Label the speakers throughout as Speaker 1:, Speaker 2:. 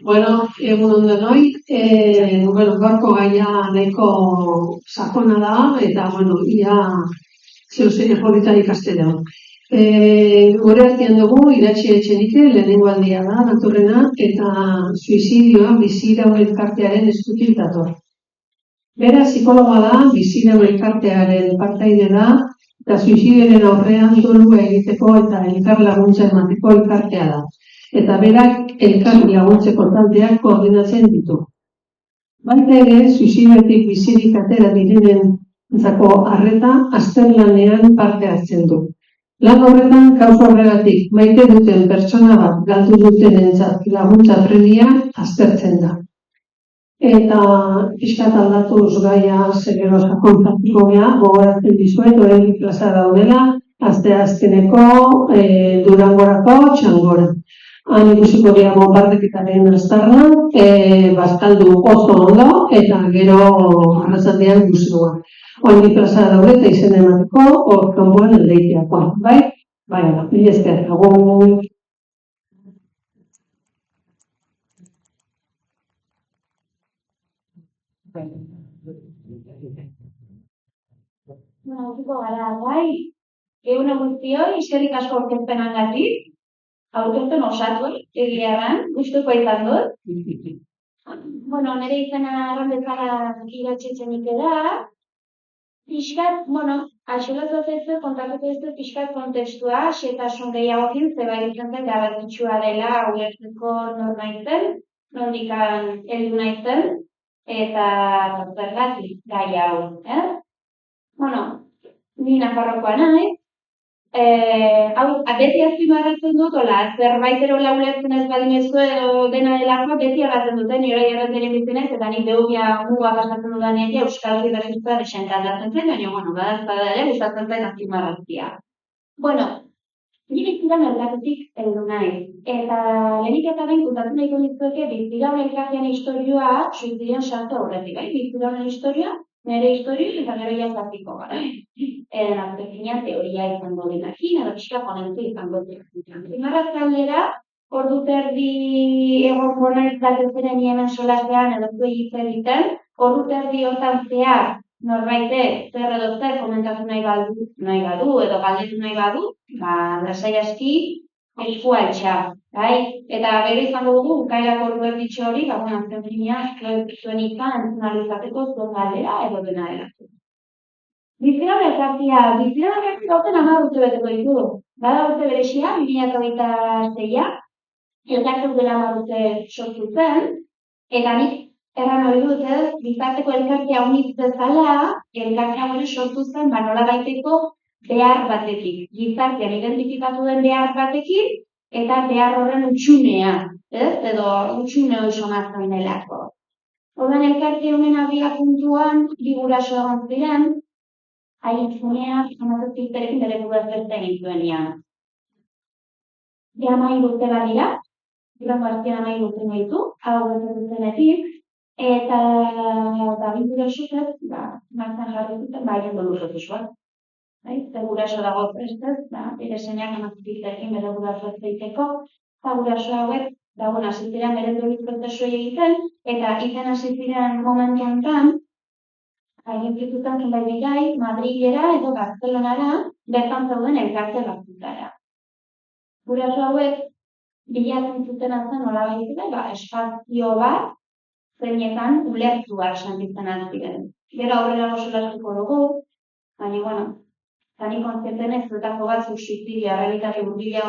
Speaker 1: Bueno, egun on denoi, gaurko gaia nahiko sakona da, eta, ia zeuzene polita ikastera. Gure artean dugu, Iratxe Etxenike, lehenengo aldia da, datorrena, eta suizidioa biziraun elkartearen eskutik dator. Bera psikologa da, biziraun elkartearen partaide da, eta suizidioaren aurrean dolua egiteko eta elkar laguntza emateko elkartea da. Eta berak elkar laguntzeko taldeak koordinatzen ditu. Baita ere, suizidiotik bizirik atera direnentzako arreta azterlanean parte hartzen du. Lan horretan kausa horregatik maite duten pertsona bat galdu dutenentzat laguntza premia aztertzen da. Eta pixkat aldatuz gaia segero sakontzatuko gea, gogoratzen dizuet, oraindik plaza daudela, asteazkeneko Durangorako Txangora. Han ikusiko dira bonbardeketaren aztarna, bazkaldu oso ondo, eta gero arratsaldean ikusikoa. Oraindik plaza daude eta izen emateko, hor kanpoan aldeitiakoa, bai? Bai, mila esker, agur.
Speaker 2: Utziko gara, bai, egun guztioi, eskerrik asko aurkezpenagatik, aurkezpen osatu, egia erran, gustuko izan dut. Nire izena arrandezara Iratxe Etxenike da, pixkat, axolatu ez kontatuko ez dut pixkat kontestua, xetasun gehiagokin, zeba egiten zen garrantzitsua dela, ulertzeko nor naizen, nondikan heldu naizen, eta zergatik gai hau, ni Nafarroakoa naiz, beti azpimarratzen dut, zerbait erola ulertzen ez badinezko edo dena delako, beti erratzen duten, nire erratzen bizinez, eta nik behubia muga pasatzen dudanean Euskal Herria desenkantatzen zen, baina, badazpada ere, gustatzen zen azpimarratzea. Nire biziran elkartetik heldu naiz, eta lehenik eta behin kontatzen nahiko dizueke biziran elkartean historioa suizidian sartu aurretik, biziran historia, nire historia eta gero jazartiko gara. Azkenean teoria izango denakin, edo pixka ponentzia izango denakin. Primarratze aldera, ordu terdi egongo naiz datezeren hemen solasean edo zuei hitz egiten, ordu terdi hortan zehar norbaite zer edo zer komentatu nahi badu edo galdetu nahi badu, lasai aski eskua altxa, bai? Eta gero izango dugu, bukaerako ordu erditxo hori, azken finean, zuen izan entzunalizateko zuen galdera edo dena delatu. Biziran elkartia gauten 10 urte beteko ditu. Bada urte berexia, 2026a, elkarteu dela 10 urte sortu zen, eta nik erran hori dut, gizarteko elkartea unitz bezala, elkartea hori sortu zen, nola baiteko behar batekin. Gizartean identifikatu den behar batekin, eta behar horren utxunea, edo utxune hori somatzen delako. Ordan elkartea honen abia puntuan, bi guraso egon ziren, hain zunea, zamazetik berekin bere buruz beste egin zuenean. 10 urte badira, Durango azken 10 urte nahitu, hau bezenetik, eta bi guraso martzan jarri zuten, haien dolu prozesua. Zer guraso dago prestez, bere semeak amazetik berekin bere buruz beste egiteko, eta guraso hauek, hasi ziren bere dolu prozesuei egiten, eta izen hasi ziren momentu honetan, hain zitutan zenbait birai, Madrilera edo Barcelonara, bertan zeuden elkarte batzutara. Guraso hauek, bilatzen zuten atzen nola baitziren, espazio bat, zeinetan ulertuak sentitzen ziren. Gero aurrera gozolatzuko dugu, baina, zani kontzientenez zuetako batzuk suizidia realitate hurbila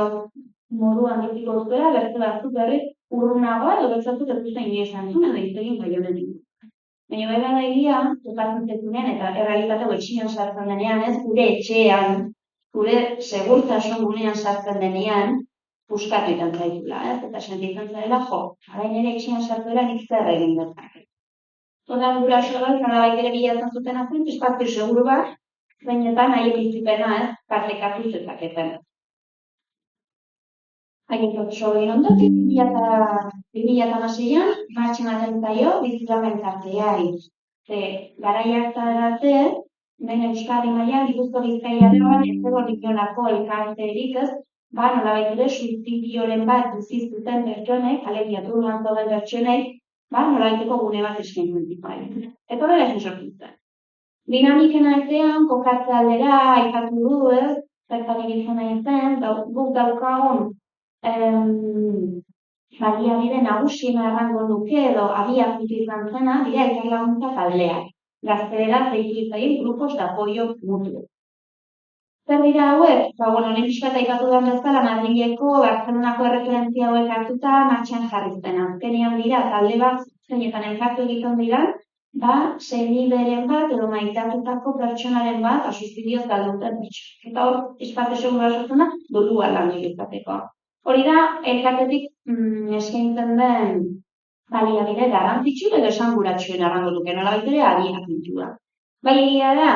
Speaker 2: moduan dutiko duzuela, beste batzuk berriz urrunagoa edo bertzatzuk ez duten inoizan zuen, edo iztegin baionetik. Baina bai bada egia, tokatzen zetunean eta errealitate etxean sartzen denean, gure etxean, gure segurtasun gunean sartzen denean, puskatu ikan zaitula, eta sentitzen zaila, orain ere etxean sartuela nik zer egin dezake. Ordan guraso bat, nolabait ere bilatzen zuten azken, espazio seguru bat, zeinetan haien bizipena partekatu zezaketen. Haien prozesu egin ondotik, 2006an, martxan aten zaio, biziran elkarteari. Garai hartara arte, hemen Euskadi mailan, Gipuzkoa Bizkaia Araban, ez zegoen inolako elkarterik, ez, nolabait ere suizidioren bat bizi zuten pertsonek, alegia turnoan zauden pertsonek, nolabaiteko gune bat eskaintzen zituen. Eta horrela esan sortu zen. Dinamiken artean, kokatze aldera, aipatu du, ez, zertan ibiltzen nahi zen, guk daukagun baliabide nagusiena errango nuke edo abiatik izan zena, dira elkarlaguntza taldeak. Gaztelera zeitu izan grupos de apoyo mutuo. Zer dira hauek? Lehen pixkat aipatu duan bezala, Madrileko, Barcelonako erreferentzia hauek hartuta martxan jarri zen. Azkenean dira, talde bat zeinetan elkartu egiten dira, senideren bat edo maitatutako pertsonaren bat suizidioz galduten pertsona. Eta hor, espate segura sortzen da, dolua lan egiteko. Hori da, elkartetik eskaintzen den baliabide garrantzitsu edo esanguratsuena errango duke, nolabait ere abiapuntua. Bai egia da,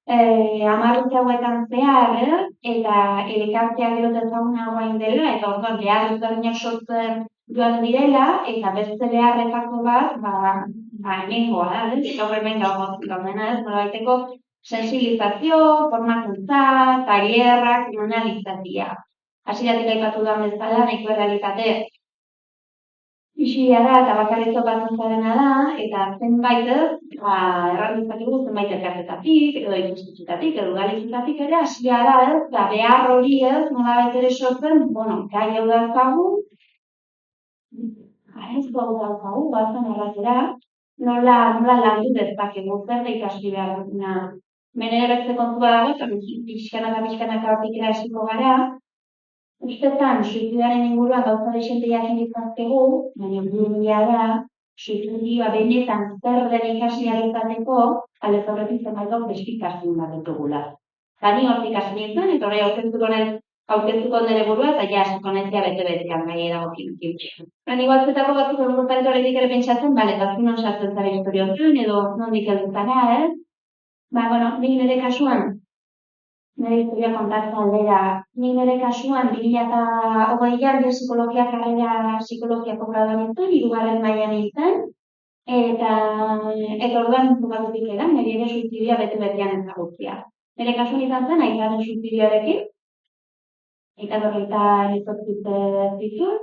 Speaker 2: 10 urte hauetan zehar, eta elkarteak gero ezaguna guain dela, eta orduan behar ezberdinak sortzen joan direla, eta beste beharretako bat, hemengoa da, gaur hemen gaudena ez, nolabaiteko sensibilizazio, formakuntza, tailerrak, analizatia. Hasieratik aipatu duan bezala, nahiko errealitate isia da eta bakarrizko batzuntzarena da, eta zenbait errantzakegu zenbait elkartetatik, edo ikustutetatik, edo galizutatik ere, hasia da ez, behar hori ez, nolabait ere sortzen, gai hau daukagu, bazen erratera, nola landu dezakegu, zer da ikasi behar dutuna. Mene beste kontua dago, eta pixkanak hortik erasiko gara, ustetan, suizidioaren inguruan gauza desentiak inditzazkegu, baina bidea da, suizidioa benetan zer den ikasi izateko, aldez horretik zenbait esplikazio bat ditugula. Ni hortik hasi nintzen, eta hori aurkeztuko nire burua, eta ja hasiko naizea bete-betean gai dagokin. Igualzetako batzuk egun horretik ere pentsatzen, eta zunon sartzen zara historiozen, edo nondik heldu zara, nik nire kasuan, nire historia kontatzen aldera, nik nire kasuan 2020an psikologia karrera psikologiako gradu nintzen, 3. mailan nintzen, eta orduan bukatutik edan, nire ere suizidioa bete-betean ezagutzia. Nire kasuan izan zen, aitaren suizidioarekin, eta berreita zituen,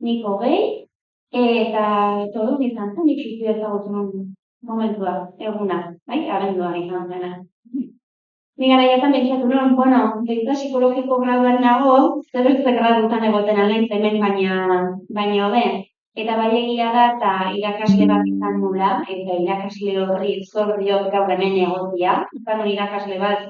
Speaker 2: nik 20, eta todo izan zen, nik suizidioa ezagutzen momentua, eguna, abenduan izan zena. Ni garaietan pentsatu nuen, deita psikologiko graduan nago, zer gradutan egoten alaiz hemen baina hobe. Eta bai egia da, eta irakasle bat izan nula, eta irakasle horri zordiok gaur hemen egotia. Izan hori irakasle bat,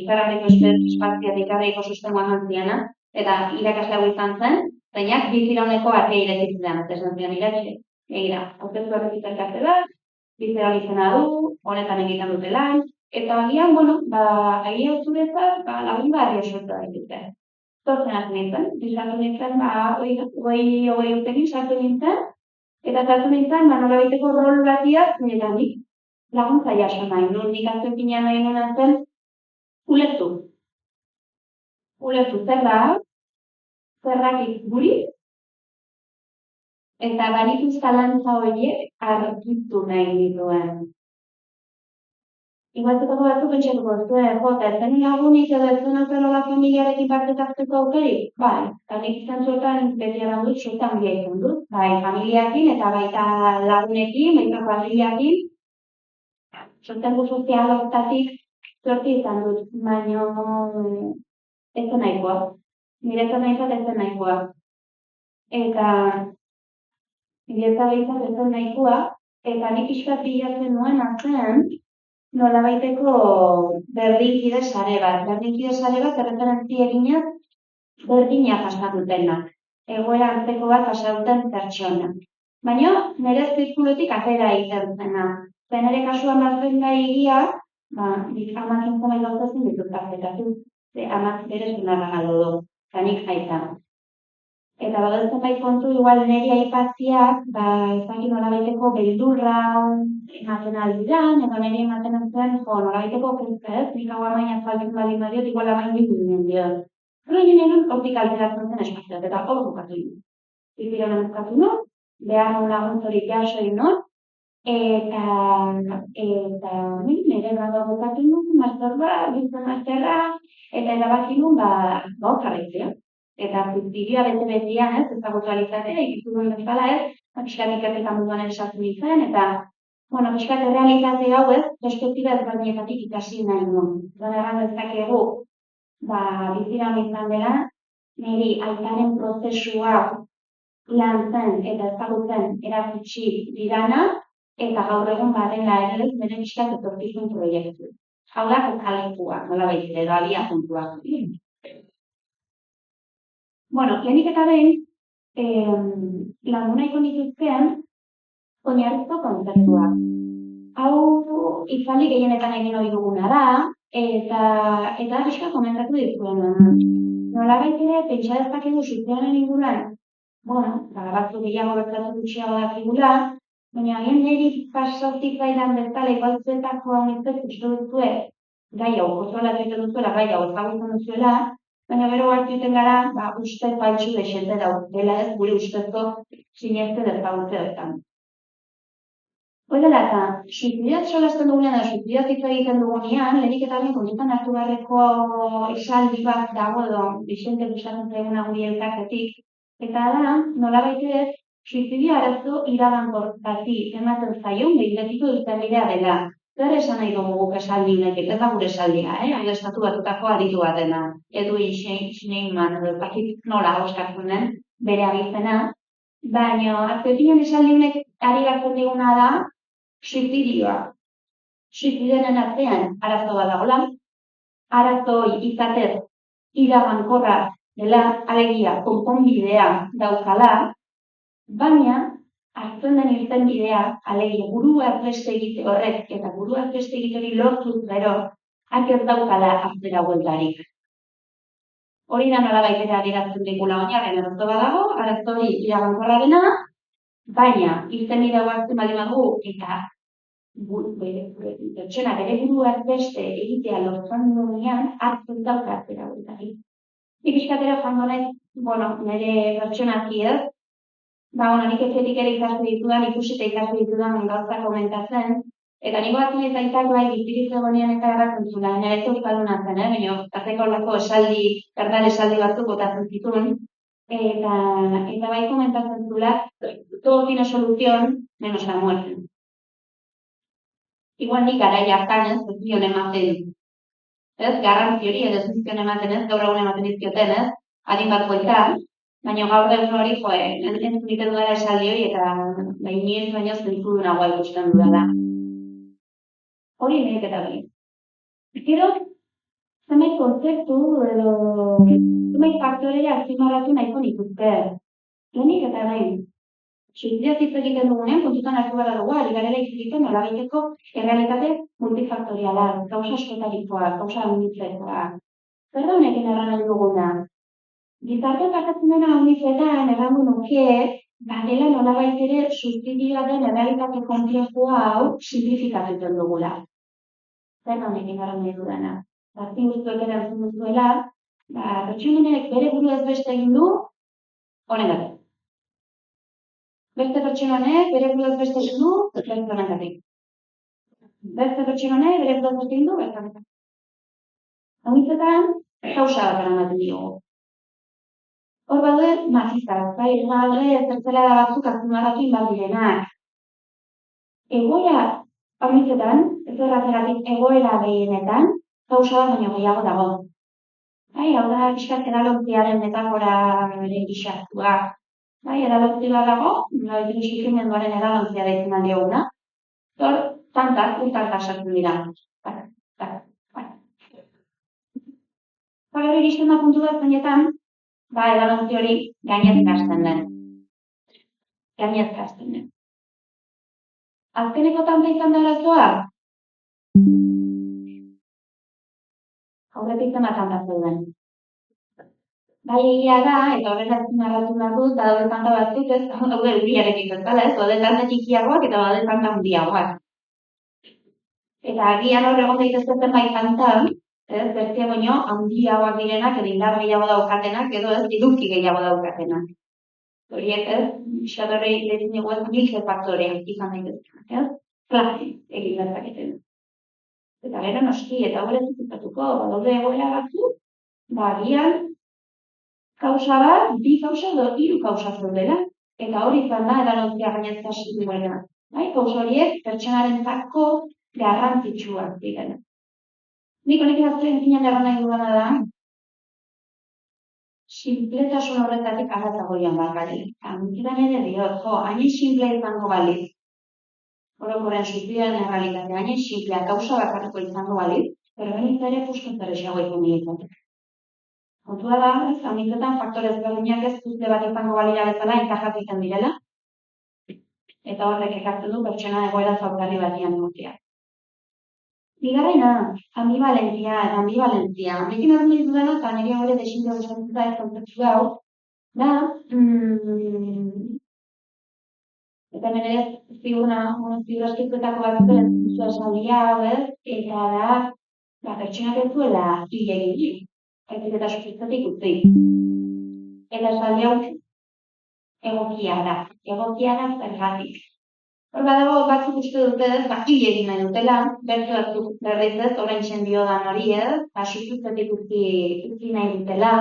Speaker 2: ikararriko espazioat ikarriko sustengoan antziana, eta irakasle hau izan zen, zeinak bizirauneko atea irekitzen, ez zion iratxe. Egira, aukezu horretik elkarte bat, bizera izena du, honetan egiten dute lan, eta agian, agia zuretzat, lagun barri osortu daiteke. Zortzen hasi nintzen, sartu nintzen, hogei urtekin sartu nintzen, eta sartu nintzen, nolabaiteko rol batiak, eta nik laguntza jaso nahi, nik azkenean nahi nuen zen, ulertu. Ulertu, zer da, zerrakik guri, eta barituz zalantza horiek argitu nahi dituen. Igualzetako batzuk pentsatuko zuen, eta ez zen lagunik edo ez zen autonola familiarekin partetazteko aukerik? Bai, eta nik izan zuetan beti eran dut, zuetan bia izan dut. Bai, familiakin eta baita lagunekin, baita familiakin. Zuetan sozial hortatik zorti izan dut, baina ez zen nahikoa. Niretzat nahitzat ez zen nahikoa. Eta niretzat behitzat ez zen nahikoa, eta nik ispat bilatzen nuen atzen, nolabaiteko berdinkide sare bat. Berdinkide sare bat erreferentzi eginaz berdina pasadutenak. Egoera antzeko bat pasaduten pertsona. Baina nire zirkulotik atera egiten zena. Nire kasuan batzen da egia, nik amak intzamai gauzazin ditut partekatu. Amak bere zunarra galdo du, zanik aita. Eta badutzen bai kontu, igual niri aipatziak, ezagin nolabaiteko beldurra ematen aldiran, edo niri ematen zen, nolabaiteko kezka ez, nik hau amaina zaltzen bali mariot, igual amain dituen diot. Hora ginen, hortik alteratzen zen espazioak, eta hor bukatu nuen. Izira bukatu nuen, behar laguntzorik jaso egin nuen, nire grado bukatu nuen, masterra, eta erabaki nuen, jarraitzea. Eta bideoa bete-betean, ezagutu alizatea, ikutu duen bezala, pixkat ikerketa munduan esatu nintzen, eta, pixkat errealitate hau perspektiba ezberdinetatik ikasi nahi nuen. Erran dezakegu, biziran izan dela, niri aitaren prozesua lan zen eta ezagutzen erakutsi didana, eta gaur egun badela ere bere pixkat etorkizun proiektu. Hau da, kokalekua, nola baitire, edo abiapuntua. Lehenik eta behin, landu nahiko nituzkean, oinarrizko kontzeptua. Hau, itzaldi gehienetan egin hori duguna da, eta pixka komentatu dituen. Nola baitire, pentsa dezakegu suitzaren inguruan, batzu gehiago bertatu gutxiago dakigula, baina agian niri pasautik baidan bezala igualtzuetako honitzek uste duzue, gai hau, oso egiten duzuela, gai hau ezagutzen duzuela, baina gero hartu egiten gara, uste faltsu desente daudela ez, gure ustezko sineste dezagutze hortan. Horrela eta, suizidioz solasten dugunean da, suizidioz hitz egiten dugunean, lehenik eta behin kontutan hartu beharreko esaldi bat dago edo, Vicente gustatzen zaiguna guri elkartetik, eta da, nolabait ere, suizidio arazo iragankor bati ematen zaion behin-betiko irtenbidea dela. Zer esan nahi dugu guk esaldi honekin, ez da gure esaldia, estatu batutako aditu batena, Edwin Schneiman, edo dakit nola oskatzen den, bere abizena, baina azkenean esaldi honek ari gartzen diguna da suizidioa. Suizidioaren artean arazo bat dagoela, arazoi izatez iragankorra dela, alegia, konponbidea daukala, baina hartzen den irtenbidea, alegia, buruaz beste egite horrek eta buruaz beste egite hori lortuz gero, ez daukala atzera bueltarik. Hori da nolabait ere adierazten digula oinarren arazo badago, arazo hori iragankorra dena, baina irtenbidea hartzen baldin badu eta pertsona bere buruaz beste egitea lortzen duenean, hartzen dauka atzera bueltarik. Nik pixkatera joango naiz, nire pertsonaki ez, nik etxetik ere ikasi ditudan, ikusita ikasi ditudan gauza komentatzen, eta niko batzen eta izak bizirik egonean eta erratzen zula, nire ez hori balduna zen, baina azteko horlako esaldi, erdal esaldi batzuk botatzen zituen, eta bai komentatzen zula, todo tiene solución, menos la muerte. Igual nik garai hartan ez zion ematen, garrantzi hori edo zizkion ematen ez, gaur egun ematen izkioten ez, adin bat bueltan, baina gaur egun hori, entzun egiten dudala esaldi hori, eta inoiz baino zentzu dunagoa ikusten dudala. Hori nik eta behin. Gero, zenbait kontzeptu edo zenbait faktorera azpimarratu nahiko nituzke. Lehenik eta behin. Suizidioz hitz egiten dugunean, kontutan hartu gara dugu, ari garela hitz egiten nolabaiteko errealitate multifaktoriala, gauza askotarikoa, gauza handitzekoa. Zer da honekin erran nahi duguna? Gizarte partatzen dena handitzetan errandu nuke, dela nolabait ere suizidioa den errealitate konplexua hau simplifikatuten dugula. Zer da honekin erran nahi dudana? Zazpin guztuek erantzun duzuela, pertsonenek bere buruaz beste egin du, honengatik. Beste pertsonek bere buruaz beste egin du, beste honengatik. Beste pertsonek bere buruaz beste egin du, beste honengatik. Handitzetan, gauza bat eramaten diogu. Hor baude, magizak, gaude zertzela da batzuk azpimarratu inbaldirenak. Egoera, handitzetan, ez erratzeratik egoera gehienetan, gauza bat baino gehiago dago. Hau da, pixkat edalontziaren metafora bere gixatua. Edalontzi bat dago, sufrimenduaren edalontzia deitzen aldioguna. Hor, tantak, urtantak sartzen dira. Gero iristen da puntu bat zainetan, edalontzi hori gainezkazten den. Azkeneko tanta izan da arazoa? Aurretik zenbat tanta zeuden. Egia da, eta horrela azpimarratu behar dut, daude tanta batzuk ez, daude uriarekin bezala ez, daude tanta txikiagoak eta daude tanta handiagoak. Eta agian hor egon daitezke zenbait tanta, bertzea baino handiagoak direnak, edo indar gehiago daukatenak, edo ez eduki gehiago daukatenak. Horiek ez, xadorrei deitzen dugu ez milke faktoreak izan daitezkenak, ez? Klase egin dezaketen. Eta gero noski, eta hori zikutatuko, badaude egoera batzuk, agian kausa bat, bi kausa edo hiru kausa zeudela, eta hori izan da edalontzia gainezka zituena. Bai, kausa horiek pertsonarentzako garrantzitsuak diren. Nik honek azken finean erran nahi dudana da, sinpletasun horretatik arratagoian bakaren. Amikidan ere diot, hain simple izango baliz. Orokorrean suzidean errealitatea, hain simplea kausa bakarriko izango baliz, perbenitza ere puskun zerrexago izan milizatek. Kontua da, amitzetan faktorez berdinak ez dute bat izango balira bezala enkajak egiten direla, eta horrek ekartzen du pertsona egoera zaurgarri batian egotea. Bigarrena, ambivalentzia eta ambivalentzia. Amekin hori nahi dudana, eta nire hori desindio desantzuta ez kontzeptu hau, da, eta nire ziurraskituetako bat zuen zuzua esaldia hau ez, eta da, pertsonak ez duela hile egin, eta sufritzatik utzi. Eta esaldi hau egokia da zergatik. Hor badago batzuk uste dute ez, hile egin nahi dutela, bertu batzuk berriz ez, orain txendio dan hori ez, sufritzatik utzi nahi dutela.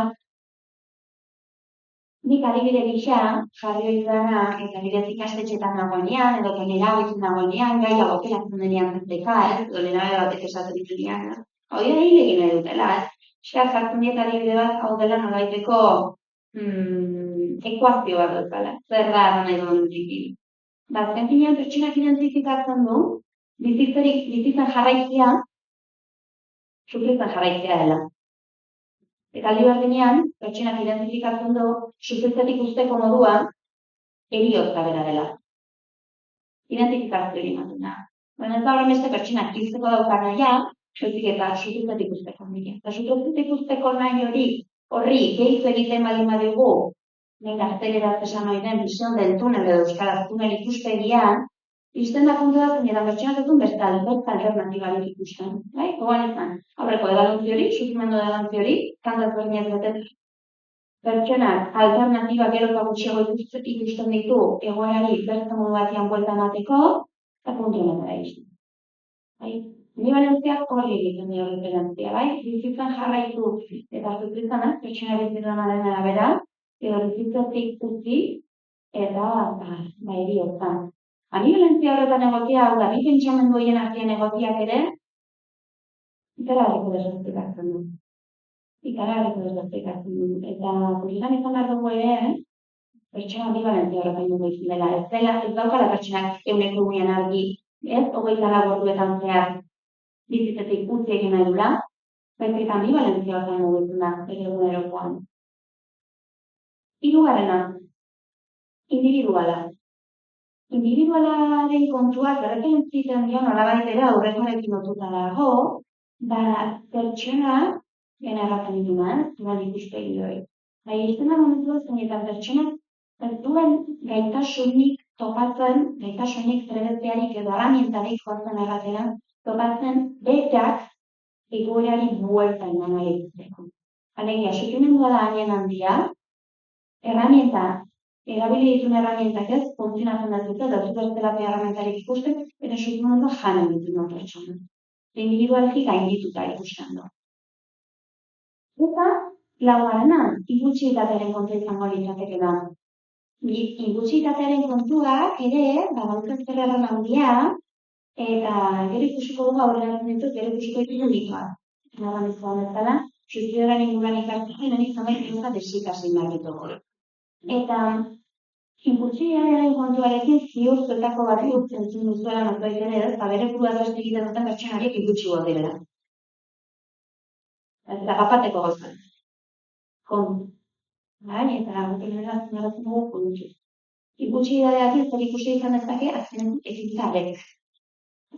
Speaker 2: Nik adibide gisa, jarri hori dana, eta bidez ikastetxetan nagoenean, edo nera hauekin nagoenean, gai agokeratzen denean zenteka, edo nera batek esaten ditunean. Hori da hile egin nahi dutela, ez. Eskar jartzen diet adibide bat, hau dela nolaiteko ekuazio bat dutela, zer da nahi duen dikin. Azken finean pertsonak identifikatzen du, bizitzen jarraitzea, sufritzen jarraitzea dela. Eta aldi berdinean, pertsonak identifikatzen du, sufritzetik usteko moduan, heriotza bera dela. Identifikazio egin da. Baina ez da horren beste pertsonak hiltzeko daukan naia, soilik eta sufritzetik usteko nahi. Eta sufritzetik usteko nahi horri gehitu egiten baldin badugu, nik gazteleraz esan hori den, visión del túnel edo euskaraz tunel ikuspegian, izten da puntu da eta pertsonak ez duen beste alternatibarik ikusten. Bai, gogoan izan, aurreko edalontzi hori, sufrimendu edalontzi hori, kantaz berdinez betetzen. Pertsonak alternatiba gero eta gutxiago ikusten ditu egoerari beste modu batian buelta emateko, eta puntu honetara izan. Bai, ambivalentziak hori egiten dio referentzia, bai? Bizitzan jarraitu eta sufritzen pertsona bizitzanaren arabera, edo bizitzatik utzi eta heriotzan. Ambivalentzia horretan egotea, hau da, bi pentsamendu horien artean egoteak ere, ikaragarriko desazpikatzen du. Eta kuritan izan behar dugu ere, pertsona ambivalentzia horretan dugu izan dela. Ez daukala pertsonak euneko guian argi, ez, 24 orduetan zehar bizitzatik utzi egin nahi dula, baizik ambivalentzia horretan dugu izan da, bere egunerokoan. Hirugarrena, individuala. Individualaren kontuak erreferentziten dio nolabaitera aurrekorekin lotuta dago, pertsona, gena erraten dituman, duan ikuspegi hori. Izten da momentu zenetan pertsonak ez duen gaitasunik topatzen, gaitasunik trebetzearik edo herramientarik joatzen erratera, topatzen betak egoerari buelta eman nahi egiteko. Alegia, sufrimendua da haien handia, herramienta, erabili dituen herramientak ez, funtzionatzen da zute, da zubertelapia herramientarik ikusten, eta sufrimendua janen dituen pertsona. Individualki gaindituta ikusten du. Eta, laugarrena, ingutxietatearen kontua izango litzateke da. Ingutxietatearen kontuak ere, badaukat zerrerren handia, eta gero ikusiko dugu aurreratzen ditut, gero ikusiko ditut Nagan izan bezala, suizidioaren inguruan ikartzen, hori zamait dugu desikasi narrituko. Eta, ingutxietatearen kontuarekin ziurtzetako bat entzun duzuela notoik ere ez, bere buruaz beste egiten duten pertsonariek ingutxi bat direla. Eta gapateko gozan. Eta gutxi dugu kondutxu. Ingutxietateak zer ikusi izan dezake azkeneko ekintzarek.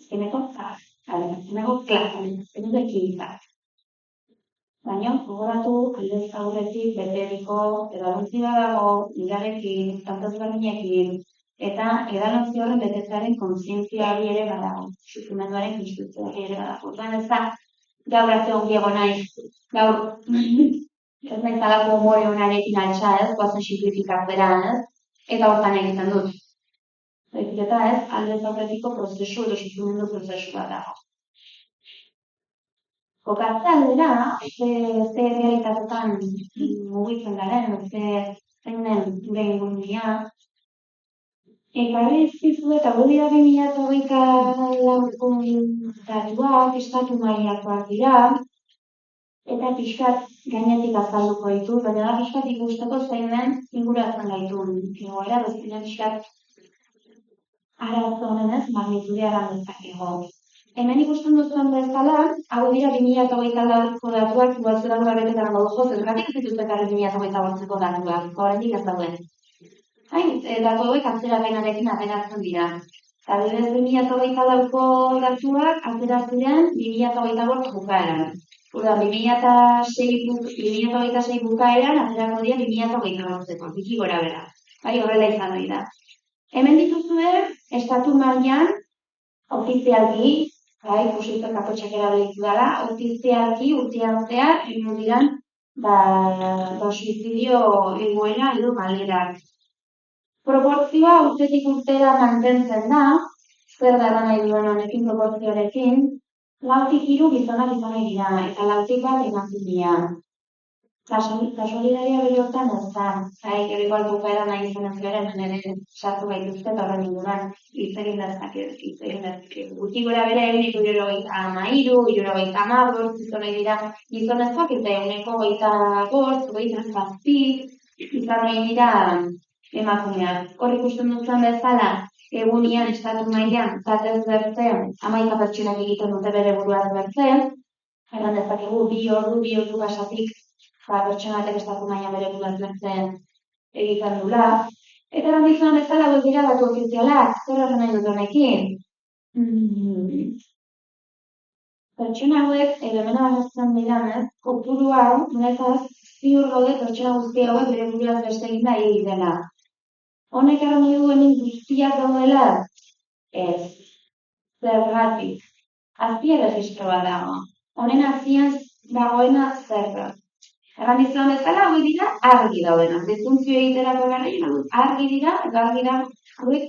Speaker 2: Azkeneko klasan, azkeneko ekintzarek. Baina, gogoratu, aldez aurretik, beteriko, edalontzi badago, irarekin, tantaz berdinekin, eta edalontzi horren betetzearen kontzientzia hori ere badago, sufrimenduaren konstituzioa hori ere badago. Orduan ez da, gaur arte ongi egon nahi, gaur, ez nahi zalako humore honarekin altxa ez, goazen simplifikatzera ez, Eta hortan egiten dut. Eta ez, aldez aurretiko prozesu edo sufrimendu prozesu bat dago. Kokatze aldera, ze realitatetan mugitzen garen, zein den gure ingurunea, ekarri zizue eta hori da 2024ko datuak, estatu mailakoak dira, eta pixkat gainetik azalduko ditu, baina da pixkat ikusteko zein den inguratzen gaitun egoera, bezina pixkat arazo honen ez, magnitude aran dezakego. Hemen ikusten duzuen bezala, hau dira 2024ko datuak, igualzeran garretetan gozo, zergatik ez dituzte ekarri 2024ko datuak, oraindik ez dauden. Datu hauek atzerapenarekin ateratzen dira. Adibidez 2024ko datuak atera ziren 2025 bukaeran. Orduan 2026 bukaeran aterako dira 2025ko, biki gora bera. Horrela izan hori da. Hemen dituzue estatu mailan ofizialki, ikusitzen kapotxak erabilitu dela, ofizialki urtean zehar egin diran suizidio egoera edo galerak. Proportzioa urtetik urtera mantentzen da, zer da nahi duen honekin proportzioarekin, 4-3 gizonak dira, eta 4-1 emakumea. Kasualidadia bere hortan ez da, gero igual bukaera nahi izan ez garen, nire sartu gaituzte eta horren inguruan hitz egin dezake. Guti gora bera 73, 75, gizonei dira gizonezkoak eta 25, 27, izan nahi dira emakumeak. Hor ikusten dutzen bezala, egunian estatu mailan zatez bertzen, 11 pertsonak egiten dute bere buruaz bertzen, eran dezakegu 2 ordu basatik pertsona batek estatu mailan bere buruaz bertzen egiten dula. Eta eran dizuen bezala hauek dira datu ofizialak, zer horren nahi dut honekin. Pertsona hauek, edo hemen agertzen diran, kopuru hau, niretaz, ziur gaude pertsona guzti hauek bere buruaz beste egin da egin dela. Honek erran nahi du hemen guztiak daudela? Ez. Zergatik. Azpia registroa dago. Honen azpian dagoena zerra. Erran dizuen bezala, hauek dira argi daudena. Defuntzio egiterako garaian, argi dira, hauek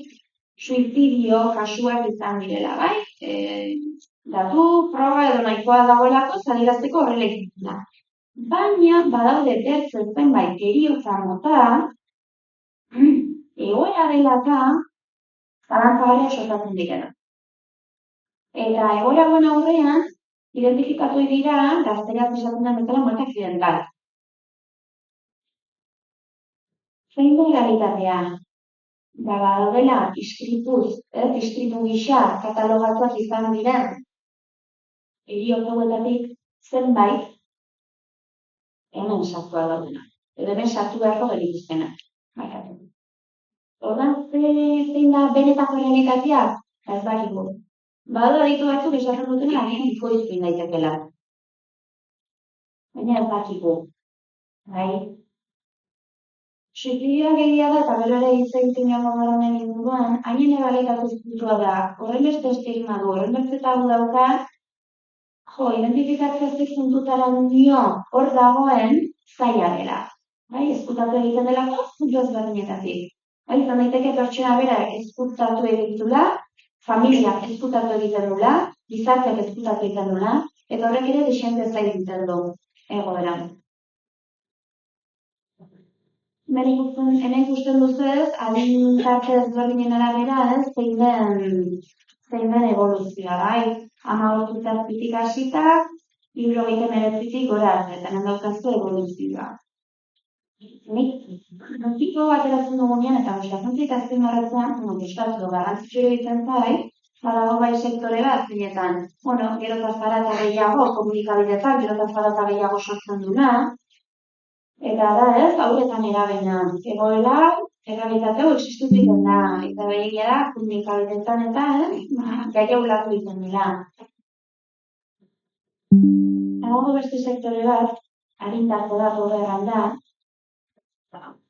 Speaker 2: suizidio kasuak izan direla, bai? Datu, proba edo nahikoa dagoelako, zadirazteko horrela izan da. Baina, badaude bertzen zenbait heriotza mota, egoera dela eta zalantzagarria sortatzen direla. Eta egoera guen aurrean, identifikatu dira gazteraz esaten den bezala muerte accidental. Zein da realitatea? Badaudela istripuz, istripu gisa katalogatuak izan diren heriotza hauetatik zenbait hemen sartua daudena. Edo hemen sartu beharko gerituztenak. Ordan zein da benetako realitatea? Ez dakigu. Badu aditu batzuk esaten dutena agian ikoiztu daitekela. Baina ez dakigu. Suizidioak egia da, eta gero ere hitz egiten joango gara honen inguruan, hainen errealitate ezkutua da, horren beste estigma du, horren beste tabu dauka, identifikatzea ez puntutara dio hor dagoen zaila dela. Ezkutatu egiten delako, puntu ezberdinetatik. Izan daiteke pertsona bera ezkutatu egiten dula, familia ezkutatu egiten dula, gizarteak ezkutatu egiten dula, eta horrek ere desente zail egiten du egoeran. Hemen ikusten duzu ez, adin tarte ezberdinen arabera ez, zein den evoluzioa, bai? 15 urtetik hasita, 79 gora arte, eta hemen daukazu evoluzioa. Notiko ateratzen dugunean, eta gustatzen azpimarratzen, gustatu garrantzitsu egiten zai, badago bai sektore bat, zinetan, gerotaz gara eta gehiago komunikabideetan, gerotaz gara eta gehiago sortzen duna, eta da ez, hauretan erabena. Egoela, errealitateo existitu egiten da, eta behigia da, komunikabideetan eta gai hau latu egiten dira. Dago beste sektore bat, harintako da goberran da,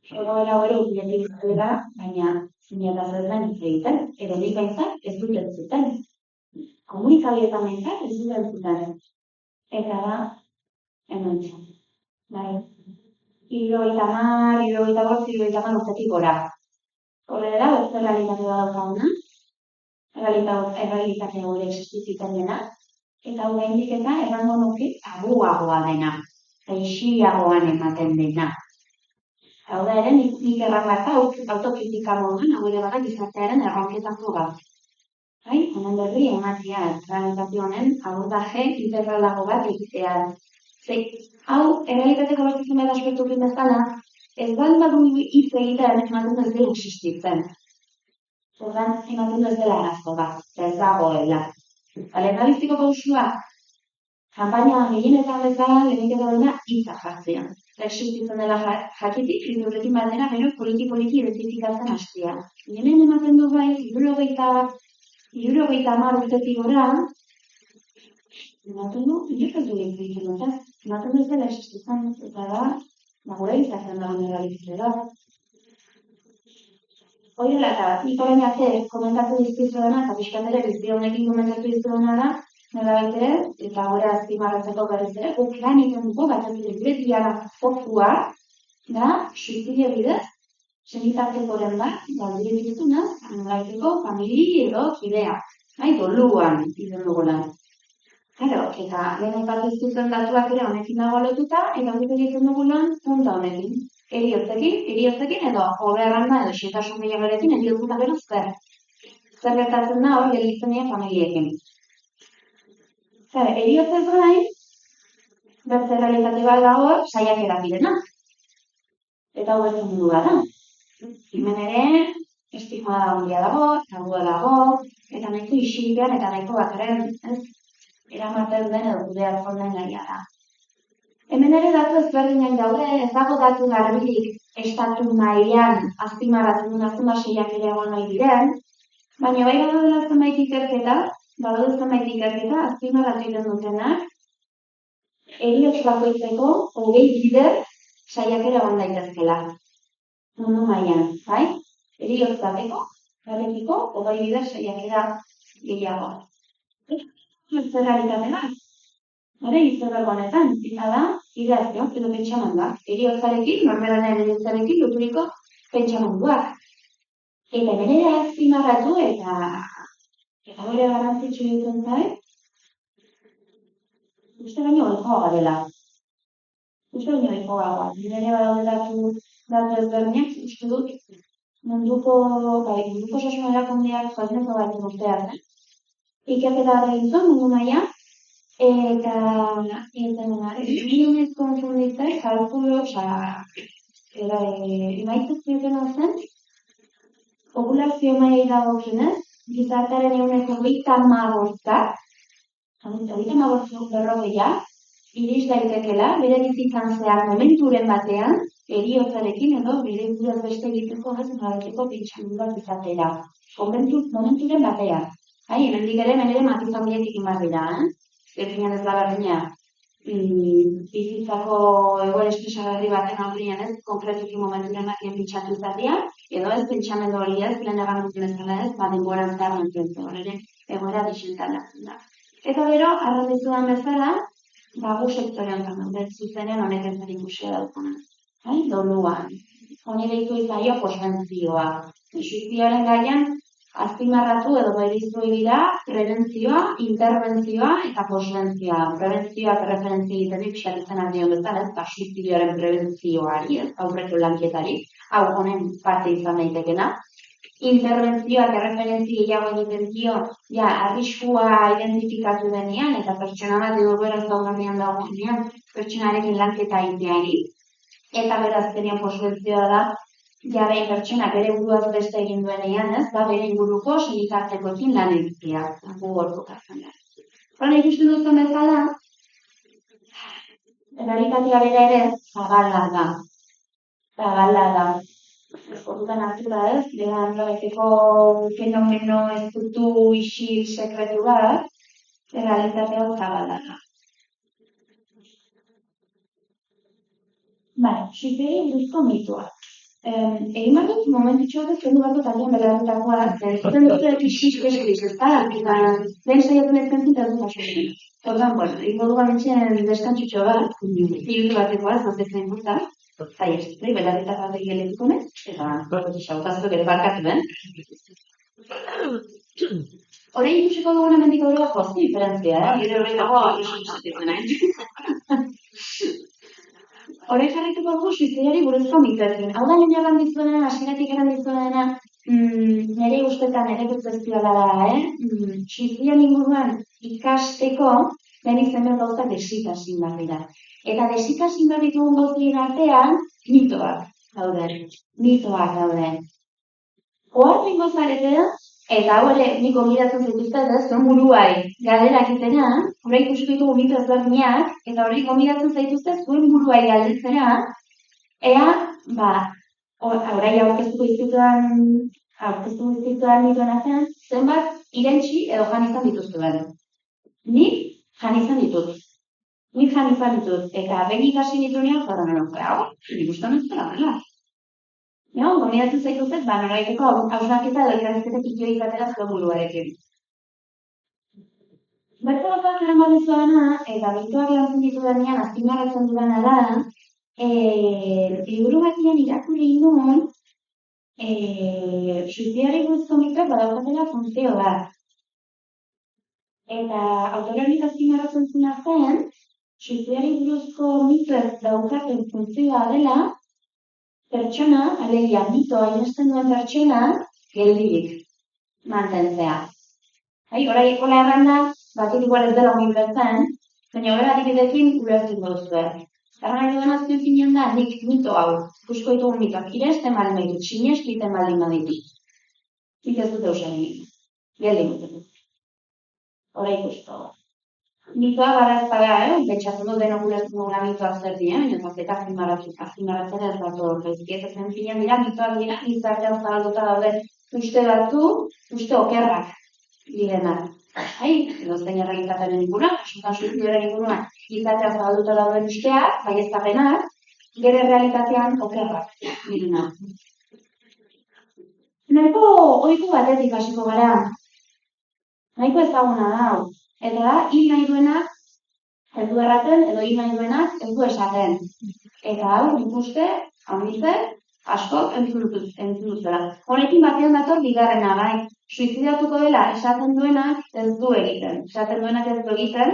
Speaker 2: egoera hori urbiletik izatera, baina zinetaz ez den hitz egiten, edo nik behintzat ez dut entzuten. Komunikabietan behintzat ez dut entzuten. Eta da, hemen txan. 70, 75 urtetik gora. Horrela, beste errealitate bat daukaguna, errealitate hori existitzen dena, eta oraindik eta errango nuke tabuagoa dena, aixiagoan ematen dena. Hau da ere, nik erran bat autokritika moduan, hau ere bada gizartearen erronketako bat. Honen berri ematea, errealitate honen abordaje integralago bat egitea. Hau, errealitateko bertizen bat aspektu bezala, ez badu hitz egiten ematen ez dela existitzen. Ordan ematen ez dela arazo bat, ez dagoela. Lehendabiziko pausua, kanpaina gehienetan bezala lehenik eta dena hitza jartzea. Existitzen dela jakitik, horrekin batera, gero poliki identifikatzen hastea. Hemen ematen du bai, 70 urtetik gora, ematen du, inoz ez du egiten dut, ematen ez dela existitzen, eta da, gure izatzen dagoen errealitzea da. Hori dela eta bat, nik orain arte komentatu dizkizuena, eta pixkat ere bizti honekin komentatu dizkizuena da, nola baitere, eta gure azpimarratzeko berriz ere, guk lan egiten dugu, bat ez dira diara fokua, da, suizidio bidez, senitartekoren bat, galdire bituzunaz, nolaiteko famili edo kidea, doluan izan dugulan. Claro, eta lehen aipatu dizkizuen datuak ere honekin dago lotuta, eta guk egiten dugulan punta honekin. Eriotzekin edo oberranda edo xetasun gehiagorekin eriotzuta gero zer. Zer gertatzen da hor gelditzen dira familiekin. Eriotzez gain, beste realitate bat dago saiakera direna. Eta hau bertzen du da. Hemen ere, estigma handia dago, tabua dago, eta nahiko isilpean eta nahiko bakaren, eramaten den edo kudeatzen den gaia da. Hemen ere datu ezberdinak daude, ez dago datu garbilik estatu mailan azpimarratzen duen seiak ere egon nahi diren, baina bai badaude zenbait ikerketa, azpimarratu egiten dutenak, heriotz bakoitzeko 20 bider saiakera egon daitezkeela. Mundu mailan, bai? Heriotz bateko, garrekiko, 20 bider saiakera gehiago. Ez errealitate bat. Izebergo honetan, eta da, ideazio, edo pentsamendua. Heriotzarekin, norberaren heriotzarekin, loturiko pentsamenduak. Eta benera azpimarratu eta bere garrantzitsu egiten zait, uste baino oikoa dela. Nire badaude datu ezberdinak, uste dut, munduko osasun erakundeak zuazeneko bat urtean. Ikerketa bat egin zuen, mundu maila, eta milionez konfunditzen, kalkulo, emaitzak zioten zen, populazio mailei dagokionez, gizartearen eguneko 30 berrogeia, iriz daitekela, bere bizitzan zehar momenturen batean, heriotzarekin edo bere buruz beste egiteko nolabiteko pentsamenduak izatera. Momenturen batean. Hemendik ere matiz handietik inbar dira, ez da berdina. Bizitzako egoera espesagarri baten aurrean ez, konkretuki momenturen batean pentsatu izatea, edo ez pentsamendu hori ez, lehen egan duten ezala ez, denboran zehar mantentzen, hori ere egoera disentan hartzen da. Eta gero, arrandizudan bezala, gu sektore honetan daude, zuzenean honek ez zer ikusia daukuna. Doluan. Honi deitu izaio posbentzioa. Suizidioaren gaian, azpimarratu edo beriztu dira prebentzioa, interbentzioa eta posbentzioa. Prebentzioa referentzia egiten pixkat izan ardion bezala, ez suizidioaren prebentzioari, ez aurreko lanketari, hau honen parte izan daitekena. Interbentzioak erreferentzia gehiago egiten dio, arriskua identifikatu denean, eta pertsona bat edo beraz daugarnean dagoenean, pertsonarekin lanketa egiteari. Eta berazkenean posbentzioa da, behin pertsonak bere buruaz beste egin duenean, ez da bere inguruko senitartekoekin lan egitea, gu gortukatzen da. Horren ikusten duzen bezala, errealitatea bera ere zabala da. Orduan hartu da ez, bera nolabaiteko fenomeno ezkutu isil sekretu bat, errealitatea zabala da. Suizidioari buruzko mitua. Egin bat dut momentutxo bat zendu bat dut alian berarretakoa, zen dut iskiz, ez da, lehen saiatu nezkentzin eta dut asotzen. Orduan, egin dugu gamentxean deskantxutxo bat, minutu batekoa, zazetzen guzta, Zaiestri, belarritak bat egin ez, eta xautazuk ere barkatu, Hore ikusiko dugun hemendik aurrera jozki diferentzia, gero horretago Hore jarrituko dugu suizidari buruzko mitoekin. Hau da nire eran dizuena, asiratik eran dizuena, nire ustetan ere pertzezioa da, suizidan inguruan ikasteko, lehenik zenbait gauzak desikasin behar dira. Eta desikasin behar ditugun gauzien artean, mitoak daude. Oartzen gozarete, eta hau ere, nik gonbidatzen zaituztet ez, zuen buruai galderak itena, hori ikusiko ditugu mito ezberdinak, eta hori gonbidatzen zaituztet zuen buruai galdetzera, ea, orai aurkeztuko izituan mitoen artean, zenbat irentxi edo jan izan dituztuen. Nik jan izan ditut, eta behin ikasi nituenean, nik uste honetan dela. Gomidatzen zaituzet, noraiteko hausnaketa edo irazketek ikio izatera zuen buruarekin. Bertu gauza zeren badezuena, eta mitoak lantzen ditudanean, azpimarratzen dudana da, liburu batian irakurri nuen, suizidari buruzko mitoak badaukatela funtzio bat. Eta autorenik azpimarratzen zuna zen, suizidari buruzko mitoak daukaten funtzioa dela, pertsona, alegia, mitoa inesten duen pertsona, geldirik mantentzea. Horai hola erranda, batik igual ez dela ulertzen, baina horrela adibidekin ulertzen duzue. Erran nahi duen azken finean da, nik mito hau, ikusko ditugun mitoak, iresten baldin baditut, sineskiten baldin baditut. Nik ez dut eusenik, geldi mutetu. Hora ikusko. Mitoa barazpaga, betxatzen dut denok ulertzen duguna mitoak zer dien, eta eta azpimarratzen ez bat horrezki. Ez zen finean dira, mitoak dira, gizartean zabalduta daude uste batzu, uste okerrak direnak. Edo zein errealitatearen inguruan, kasutan suizidioaren inguruan, gizartean zabalduta dauden usteak, baieztapenak, gero realitatean okerrak direnak. Nahiko ohiku batetik hasiko gara. Nahiko ezaguna da hau. Eta da, hil nahi duenak ez du erraten, edo hil nahi duenak ez du esaten. Eta hau, nik uste, asko entzun duzela. Honekin batean dator bigarrena, bai. Suizidatuko dela esaten duenak ez du egiten. Esaten duenak ez du egiten,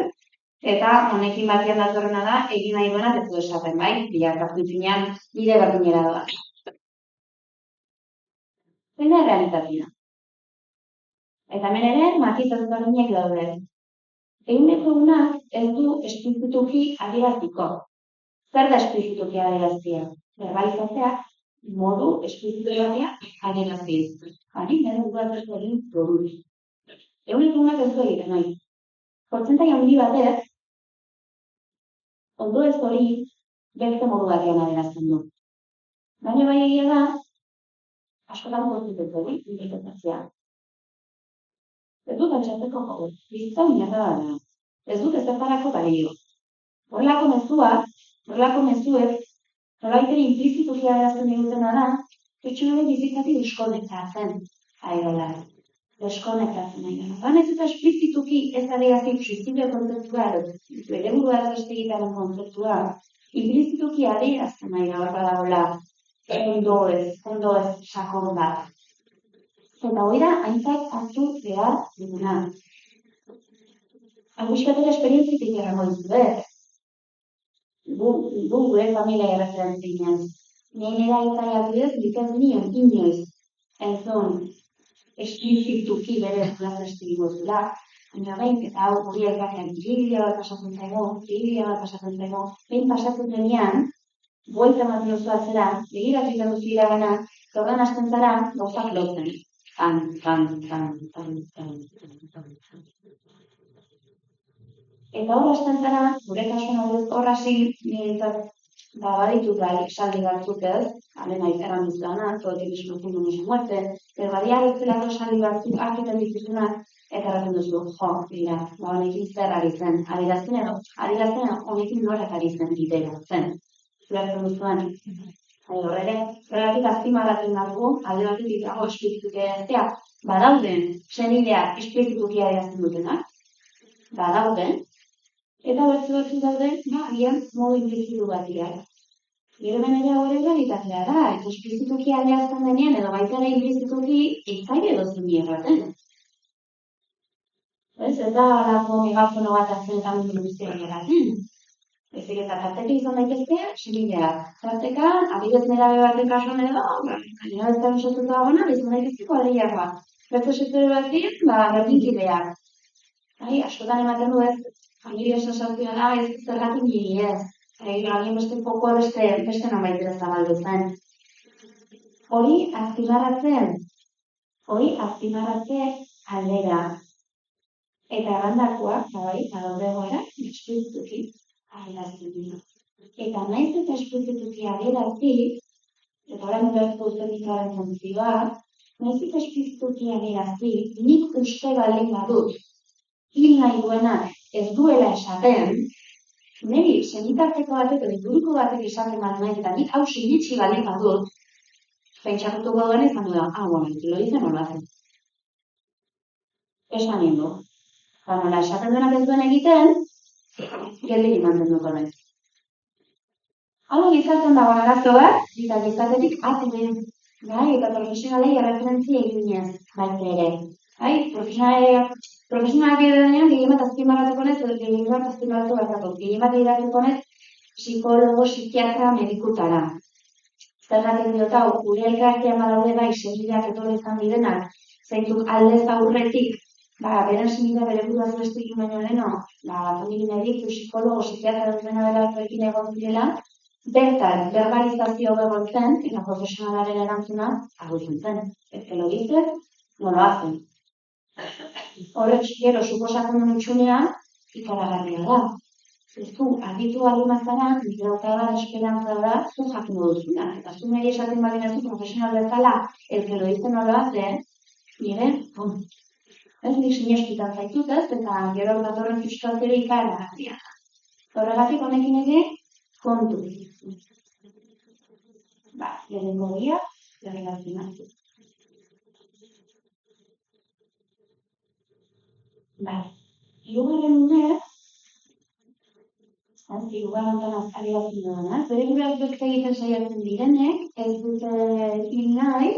Speaker 2: eta honekin batean datorrena da, egin nahi duenak ez du esaten, bai. Bilakatu zinean, bide berdinera doa. Zena realitatea. Eta hemen ere, matiz ezberdinak daude. Ehuneko unak ez du esplizituki adieraziko. Zer da esplizituki adierazia? Verbalizazioak modu esplizituak adieraziz. Nire gugatzeko egin produz. Ehuneko unak ez du egiten nahi. Portzentai handi batek, ondo ez hori beste modu batean adierazten du. Baina bai egia da, askotan portzetet hori, interpretazioa. Ez dut antxatzeko jogo, bizitza unerra da. Ez dut ezertarako balio. Horrelako mezuek, nolaiteri implizituki adierazten digutena da, pertsonaren bizitzatik deskonektatzen ari dela. Deskonektatzen ari dela. Banez eta esplizituki ez adierazten suizidio kontzeptua, bere burua ez egitaren kontzeptua, implizituki adierazten ari da horra dagoela, ondo ez sakon bat. Eta hori da, haintzat hartu behar duguna. Aguskatera esperientzitik errango dizuet. Gure familia erreferentzien. Nire aita bidez, nik ez nion inoiz entzun esplizituki bere plazestik gozula. Baina behin, eta hau hori elkartean tribia bat pasatzen zaigo, behin pasatzen denean, buelta ematen duzu atzera, begiratu izan duzu iragana, zordan hasten zara, gauzak lotzen. Eta hor hasten zara, gure kasuan hor hasi baditut esaldi batzuk ez, alena erran duzudana, zootilismo fundo no se muerte, pero badia bezalako esaldi batzuk argiten dituzunak, eta erraten duzu, dira, honekin zer ari zen, adierazten honekin norak ari zen bidera zen. Zulatzen duzuan. Horregatik azpimarratzen dugu, alde batetik dago esplizituki adieraztea, badauden senideak esplizituki adierazten dutenak, badauden, eta batzu dauden, agian modu implizitu bat dira. Gero benera hori realitatea da, eta esplizituki aldeazten denean, edo baita ere implizituki, etzaile dozen erraten. Ez da alako megafono bat azten eta mundu guztiak erraten. Ezik eta tarteke izan daitezke, simileak. Tarteka, adibidez nerabe baten kasuan edo, gainera ez da bisotuta dagoena, izan daitezke kuadriak bat. Beste sektore batean, berdinkideak. Askotan ematen du ez, familia sasazioa da, ez zergatik niri ez. Garen beste pokoa beste nonbait ere zabaldu zen. Hori azpimarratze aldera. Eta erandakoak, badaude gara, esplizituki adierazten dira. Eta naiz eta esplizituki adierazi, eta orain ulertu zenitaren funtzioa, naiz eta esplizituki adierazi, nik uste baldin badut, hil nahi duenak ez duela esaten, niri senitarteko batek edo inguruko batek esaten bat nahi, eta nik hau sinitsi baldin badut, pentsatuko duen izan du da, lo dizen hola zen. Esan nindu. Nola esaten duenak ez duen egiten, geldik mantenduko nahi. Hau gizatzen dago arazo bat, eta gizatetik atenen, eta profesionalei erreferentzia eginez, baita ere. Profesionalak edanean, gehien bat azpimarratuko nez, edo gehien bat azpimarratu batako. Gehien bat iratuko nez, psikologo, psikiatra, medikutara. Zergatik diot hau, gure elkartean badaude bai, senbideak etorri izan direnak, zeintzuk aldez aurretik, beren senbidea bere buruaz beste egin baino leheno, familiarik, psikologo, psikiatra dutena berarekin egon zirela, bertan, verbalizazio egotzen, eta profesionalaren erantzuna, agutzen zen. Ez que lo dices, no lo hacen. Horrek gero, suposatzen duen itxunean, ikaragarria da. Ez du, argitu alimazara, mikroka da, esperantza da, zu jakin duzuna. Eta zu nire esaten badina zu profesional bezala, el que lo dice no lo hace, nire, ez nik sineskitan zaitut ez, eta gero datorren frustrazioa ikaragarria. Horregatik honekin ere, kontu. Lehenengo gira, errelazionatu. Hirugarren unez, hirugarren tanaz ariatzen duena, bere gure aspekta egiten saiatzen direnek, ez dute hil nahi,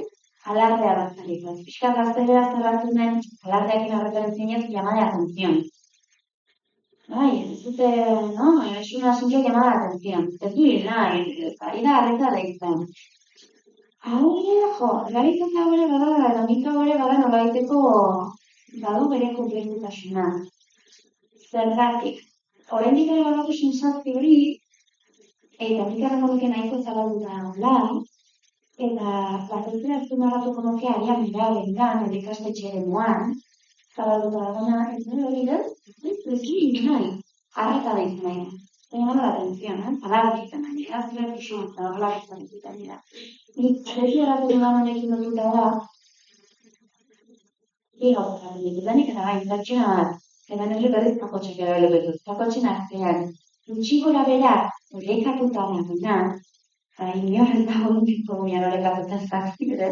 Speaker 2: alardea batzarik. Piskat gaztelera zerratzen den, alardeakin arreferentzienez, llamada de atención. Ez dute, es un asunto llamada de atención. Ez du hil nahi, ari da arreta deitzen. Hau eragitatea gore bada, eta mito gore bada nolaiteko badu bere komplexitasuna. Zergatik. Oraindik ere badako sensazio hori, eta nik erremoduke nahiko zabalduta online, eta batezera azpimarratuko nuke arian mirabengan, edo ikastetxearen moan, zabalduta dagona, ez dure hori da, ez hil nahi, arreta deitzen nahi. Tengo la atención, palabra egiten nahi, azler pixun, eta horrela egiten dira. Nik zerri erratu dudan honekin dututa da, gauzatzen ditudanik eta bai, pertsona bat, eta nire berriz kakotxek erabile betuz. Kakotxen artean, gutxi gora bera, orekatuta dagoena, eta inor ez dago nintiko guian orekatuta zakzire,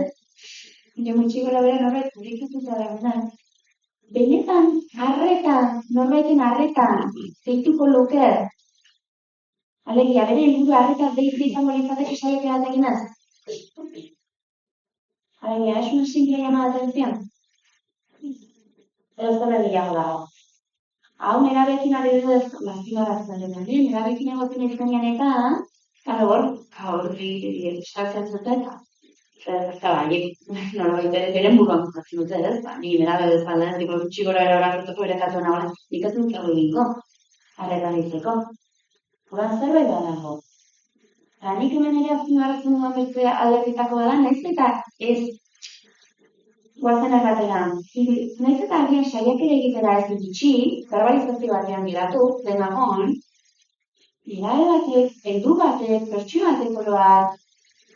Speaker 2: gutxi gora bera norbait orekatuta dagoena, benetan, norbaiten arretan, zeituko luke, alegia, bere helburu arreta deitze izango litzateke saiakera batekin ez. Alegia, es una simple llamada de atención. Ez dara gehiago dago. Hau nerabekin adibidez, lastimaratzen dena, nerabekin egoten izanian eta, gaur eskatzen zuten, eta norbait ere beren buruan kozatzen dute, ez? Ni nerabe bezala, ez diko txigora erorakotoko ere katu nagoen, nik ez dut ego egingo, arreta ditzeko. Horan zerbait badago. Eta nik hemen ere azpimarratzen duan beste alderritako bada, nahiz eta ez guazen erratera. Nahiz eta agian saiakera egitera ez ditxi, verbalizazio batean giratu, denagon, irae batek, heldu batek, pertsio batek oroak,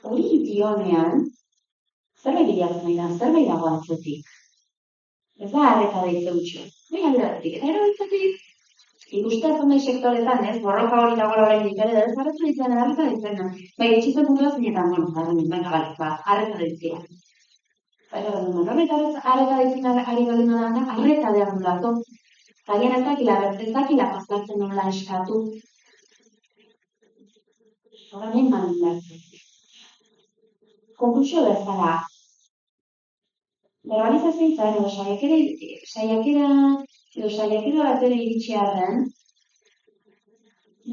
Speaker 2: hori dionean, zerbait bilatzen nahi da, zerbait dago atzetik. Ez da arreta deitze utxo. Bai aldeatik, eta erabiltzetik, ikustea zondai sektoretan, ez, borroka hori dagoela orain dikere, ez, arreta ditzen, arreta ditzen. Bai, etxizte puntua zinetan, arreta ditzea. Arreta ditzen ari galdin da, arreta behar nolako. Zagien ez dakila pasatzen nola eskatu. Horren manu behar. Konklusio bezala, verbalizazio izan, edo saiakera batera iritsi arren,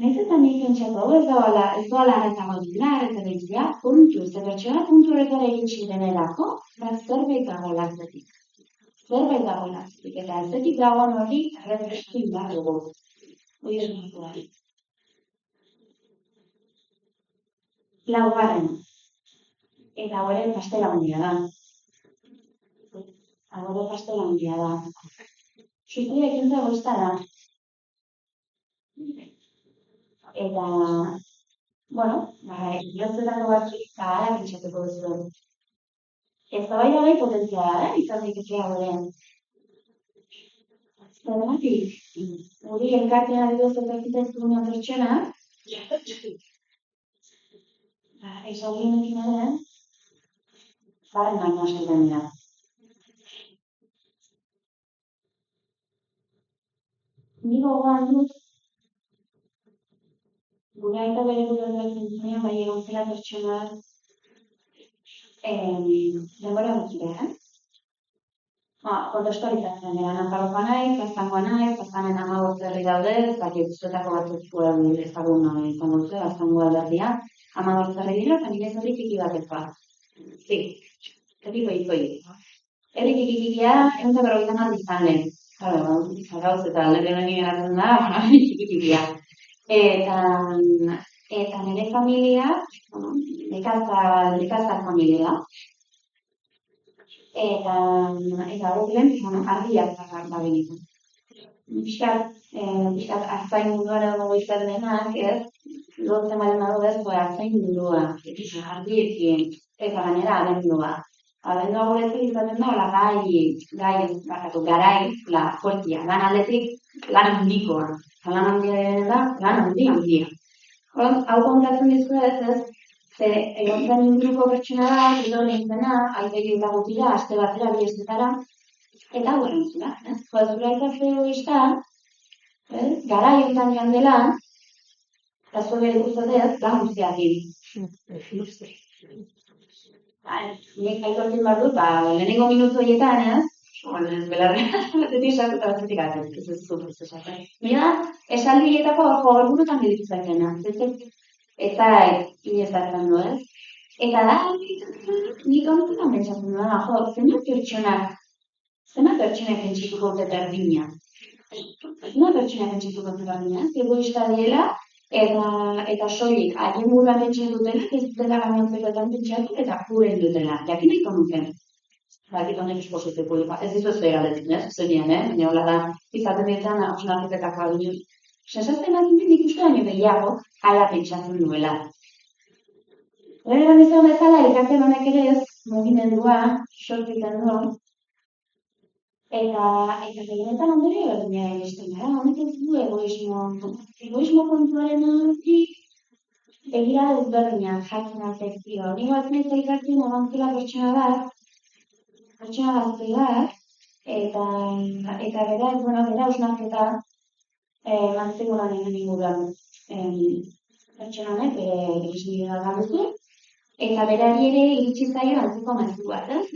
Speaker 2: nahiz eta nik pentsatu, hau ez doala arretago dira, arretago puntu, ze pertsona puntu horretara iritsi denerako, zerbait dago atzetik. Eta atzetik dagoen hori, errefresku behar dugu. Hori ez dugu da. Laugarren, eta horren pastela handia da. Sutea ekintza goizta da. Eta, ilozetako batzuk gara pentsatuko duzu. Ez da bai potentzia da, izan daiteke horren. Zergatik, guri elkartean adibidez etorkiten zuen pertsona, esaldinekin ere, zaren baino esaten dira. Ni gogoan dut, gure aita bere buruarekin zunean, bai egon zela pertsona, denbora gutxira, kontestualizatzen dira, Nafarroa naiz, Gaztangoa naiz, Gaztanen 15 herri daude, zuetako batzuk ezagun izan dut, Gaztangoa alderdia, 15 herri dira, eta nire herri txiki bat ez da. Herri goizoi. Herri txikitia, 150 aldi izan lehen. Zagauz eta alderdi honen geratzen da, txikitia. Eta nire familia, nekazak familia. Eta guk lehen, ardiak da benetan. Piskat artzain munduara dugu izan denak, ez? Lotzen balen badu ez, artzain mundua, ardiekin, eta gainera abendua. Abendua guretzak izaten da, garai, fuertia, lan aldetik, lan handikoa. Lan handia da, lan handia. Hau kontatzen dizu ez, ze egon zen inguruko pertsona da, gero lehintzena, aitegi dagutira, aste batera, bi estetara, eta horren zura. Zura eta zego izta, garai honetan joan dela, eta zuen bere guztatez, lan guztiak egin. Nik aitortzen behar dut, lehenengo minutu horietan, belarrean, batetik sartuta batzetik atzen, ez zut esaten. Mira, esaldi horietako orgunotan geditu zaitena, ez da inezartzen du, ez? Eta da, nik honetan pentsatzen duena, zenbat pertsonak pentsituko dute berdina. Zenbat pertsonak pentsituko dute berdina, egoista diela, eta soilik, haien buruan pentsatu dutela, ez dutela gainontzekoetan pentsatu, eta puren dutela. Jakin nahiko nuken. Bakit honek esposizio publikoa. Ez dizu zuera letzen, ez? Zenian, baina hola da, izaten ditan, hausnarketetako adinu. Sensazten bat nik uste baino gehiago, hala pentsatzen duela. Horregan izan bezala, elkarten honek ere ez, mugimendua, sortzen du, eta gehienetan ondore berdina egiten gara, honek ez du egoismo kontuaren horretik, begira ezberdinak jakin afekzio. Ni batzen ez elkartzen egontzela pertsona bat, eta bera hausnarketa mantzeko lanen inguruan pertsona honek bere esbidea gabezu, eta berari ere iritsi zaio antzeko mezu bat, ez?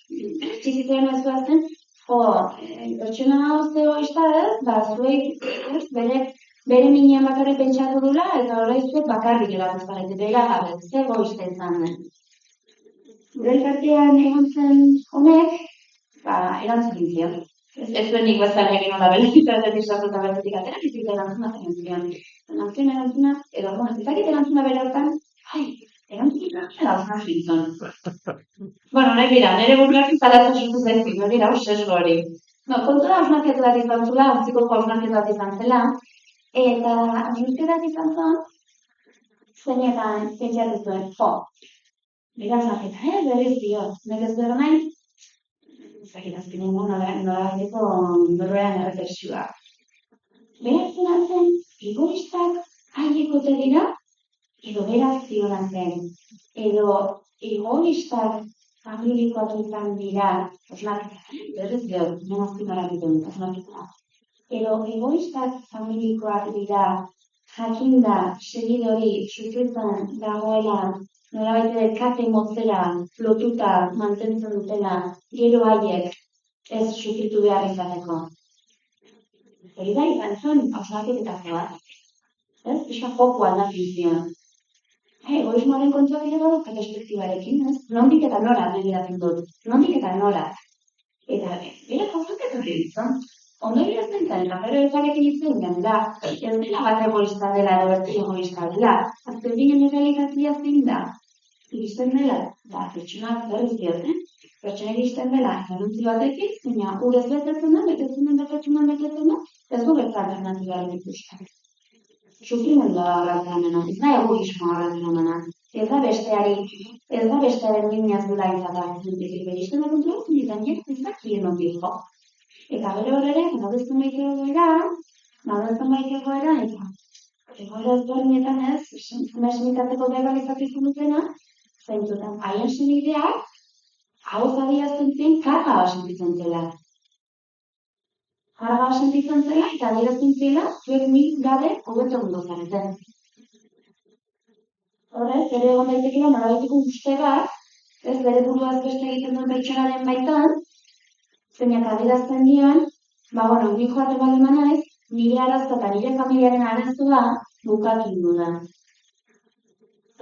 Speaker 2: Iritsi zituen mezua zen, pertsona hau izta ez, zuek bere minean bakarrik pentsatu dula, eta horre zuek bakarrik ebatuz zarete, bera gabe, ze goizte izan den. Gure elkartean egon zen honek, erantzun gintzen. Ez zuen nik bezala egin hola belezitatetik sartuta bertetik atera, izik erantzuna zen zion. Erantzuna, ezakit erantzuna bere hortan, erantzuna, hausna zintzen. Nahi bira, nire buruak izalatzen sortu zaizkin, hori da, sesgo hori. Kontura hausnarketu bat izan zula, ontzikoko hausnarketu bat izan zela, eta hausnarketu bat izan zuen, zeinetan pentsatu zuen, bera hausnarketa, berriz dio, nekez behar nahi, ezakit azkenean nolabaiteko norberan erreflexioa. Berak zen, egoistak haiekote dira, edo berak ziona zen, edo egoistak familikoak izan dira, osnarketa, berriz dio, nenazki marakitun, osnarketa. Edo egoistak familikoak dira, jakinda segide hori sufritzen dagoela, nolabait ere kate motzera lotuta mantentzen dutela, gero haiek ez sufritu behar izateko. Hori da izan zuen hausnarketa bat. Ez? Pixka foku aldatzen zion. Egoismoaren kontua dira badauka perspektibarekin, ez? Nondik eta nora begiratzen dut. Nondik eta nora. Eta bera hausnarketa hori izan. Ondo irazten zen, eta gero elkarrekin itzen gen da, ez dela bat egoista dela, edo berti egoista dela. Azken ginen errealitazia zein da. Iristen dela, da, pertsonak berriz dioten. Pertsonak iristen dela, erantzi batekin, baina urez betetzen da, pertsonan betetzen da, ez du bertza alternatibaren ikusten. Sufrimendua horretzen ez da egoismoa horretzen ez da bestearen minaz dela izatak zintik, beristen da kontra, zinditan jek, ez da kien ondiko. Eta gero horre, baduzten baiteko egoera, eta egoera ezberdinetan ez, mesmitatzeko behar izatu izan dutena, zaintzutan, haien senideak, hau zadiazten zen, karga sentitzen zela. Karga sentitzen zela, eta adierazten zela, zuek nik gabe hobeto ondo zareten. Horrez, ere egon daitekela, norabaiteko uste bat, ez bere buruaz beste egiten duen pertsonaren baitan, zeinak adierazten dion, nik joaten bali manaiz, nire arazo eta nire familiaren arazoa bukatu duda.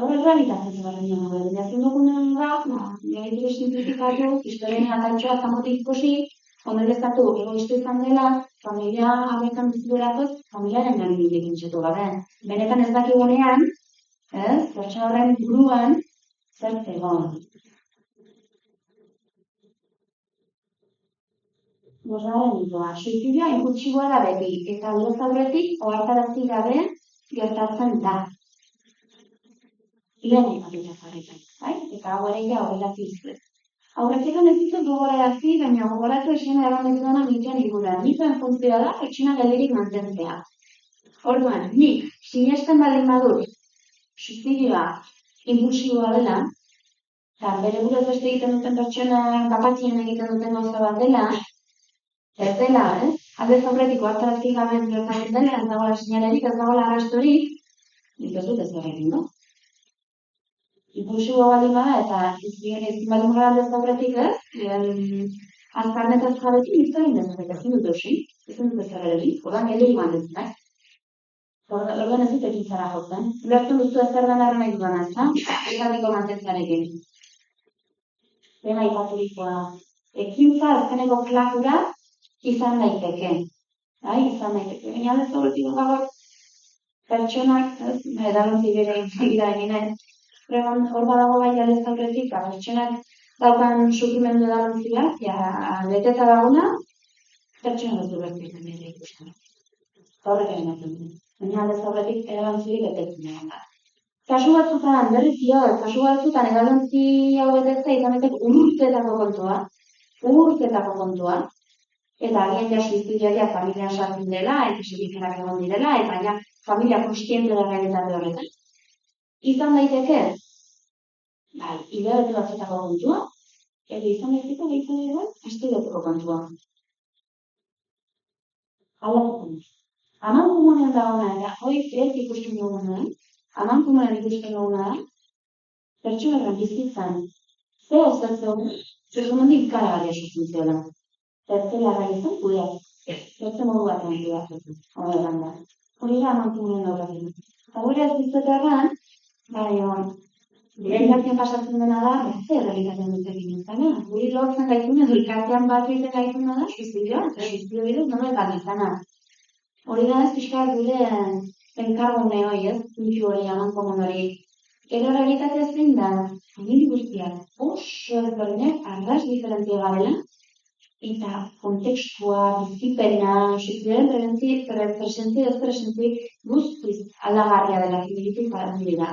Speaker 2: Horre realitatzen zaren dugu, jazen dugunen da, nire simplifikatu, historien ataltxoa zamotik ikusi, ondorezatu egoistu izan dela, familia amekan biziturakoz, familiaren gari direkin txetu gabe. Benetan ez dakigunean, pertsona horren buruan, zer egon. Bosgarren itoa, suizidioa inkutsiboa da beti, eta aldez aurretik ohartarazi gabe gertatzen da. Lehen ipatuta zareten, bai? Eta hau ere ja horrela zizue. Aurretzekan ez ditut gogorarazi, baina gogoratu esena egon dena mitean iguran. Nituen funtzioa da, pertsona geldirik mantentzea. Orduan, nik sinesten baldin badut suizidioa impulsiboa dela, eta bere buruz beste egiten duten pertsona kapatzien egiten duten gauza bat dela, ez dela, aldez aurretik ohartarazi gabe gertatzen dela, ez dagoela sinalerik, ez dagoela arrastorik, nik ez dut ez berrekin, no? Impulsiboa baldin bada, eta ez baldin gara aldez aurretik ez, azkarnetaz jabetik nik egin dezatek, ezin dut eusi, ezin dut ezer ere, ordan geldirik mantetzen, Orduan ez dut ekin zara jotzen. Lertu duztu ezer den arren nahi duan, ez da? Ezadiko mantentzarekin. Dena ipaturikoa. Ekintza azkeneko klakura izan daiteke. Izan daiteke. Baina aldez aurretik gaur pertsonak, edalontzi bere intzakira egin, hor badago bai aldez aurretik, pertsonak daukan sufrimendu edalontzia, beteta daguna, pertsonak ez du bertzen ere ikusten. Horrek egin dut. Baina aldez aurretik edalontzirik betetzen da. Kasu batzutan, berriz diot, kasu batzutan edalontzi hau betetzea izan urtetako kontua, eta agian ja suizidioa familia sartzen dela, eta segitzerak egon direla, eta ja familia konstiente da realitate horretan. Izan daiteke, hilabete batzuetako kontua, edo izan daiteke behitzen edo, astebeteko kontua. Aldatzen. Aman komunen dagoena, eta hori ez ikusten duguna, aman komunen ikusten duguna da, pertsonaren bizitzan, ze osatzen, zegoendik ikaragarria sortzen ziola. Zertzela gai izan, kudeak. Zertzen modu batean kudeatzen. Horregan da. Hori da aman komunen dagoena. Eta hori ez biztetarran, Elkartean pasatzen dena da, zer errealitatean dut egin izana. Guri lortzen gaituna, elkartean bat egiten gaituna da, suizidioa, eta suizidio bidez nola egan izana. Hori da ez pixka gure enkargune hori, ez? Puntu hori, aman komun hori. Ero realitatea zein da, familia guztiak oso ezberdinak, arras diferentzia gabela, eta kontekstua, bizipena, suizidioaren presentzia guztiz aldagarria dela, familitik familia da.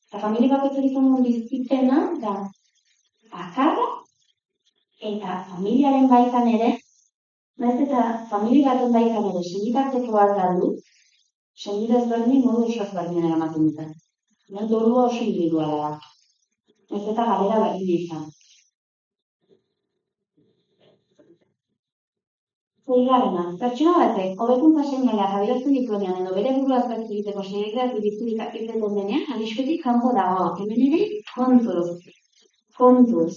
Speaker 2: Eta familia bakoitzak izan duen bizipena da bakarra eta familiaren baitan ere, nahiz eta familia baten baitan ere segitatzeko bat galdu, segida ezberdin modu oso ezberdin eramaten dute. Dolua oso individuala da. Ez eta galera berdin izan. Seigarrena, pertsona batek hobekuntza seinaleak adierazten dituenean edo bere buruaz beste egiteko saiakeratik bizirik irteten denean, arriskutik kanpo dago. Hemen ere, kontuz.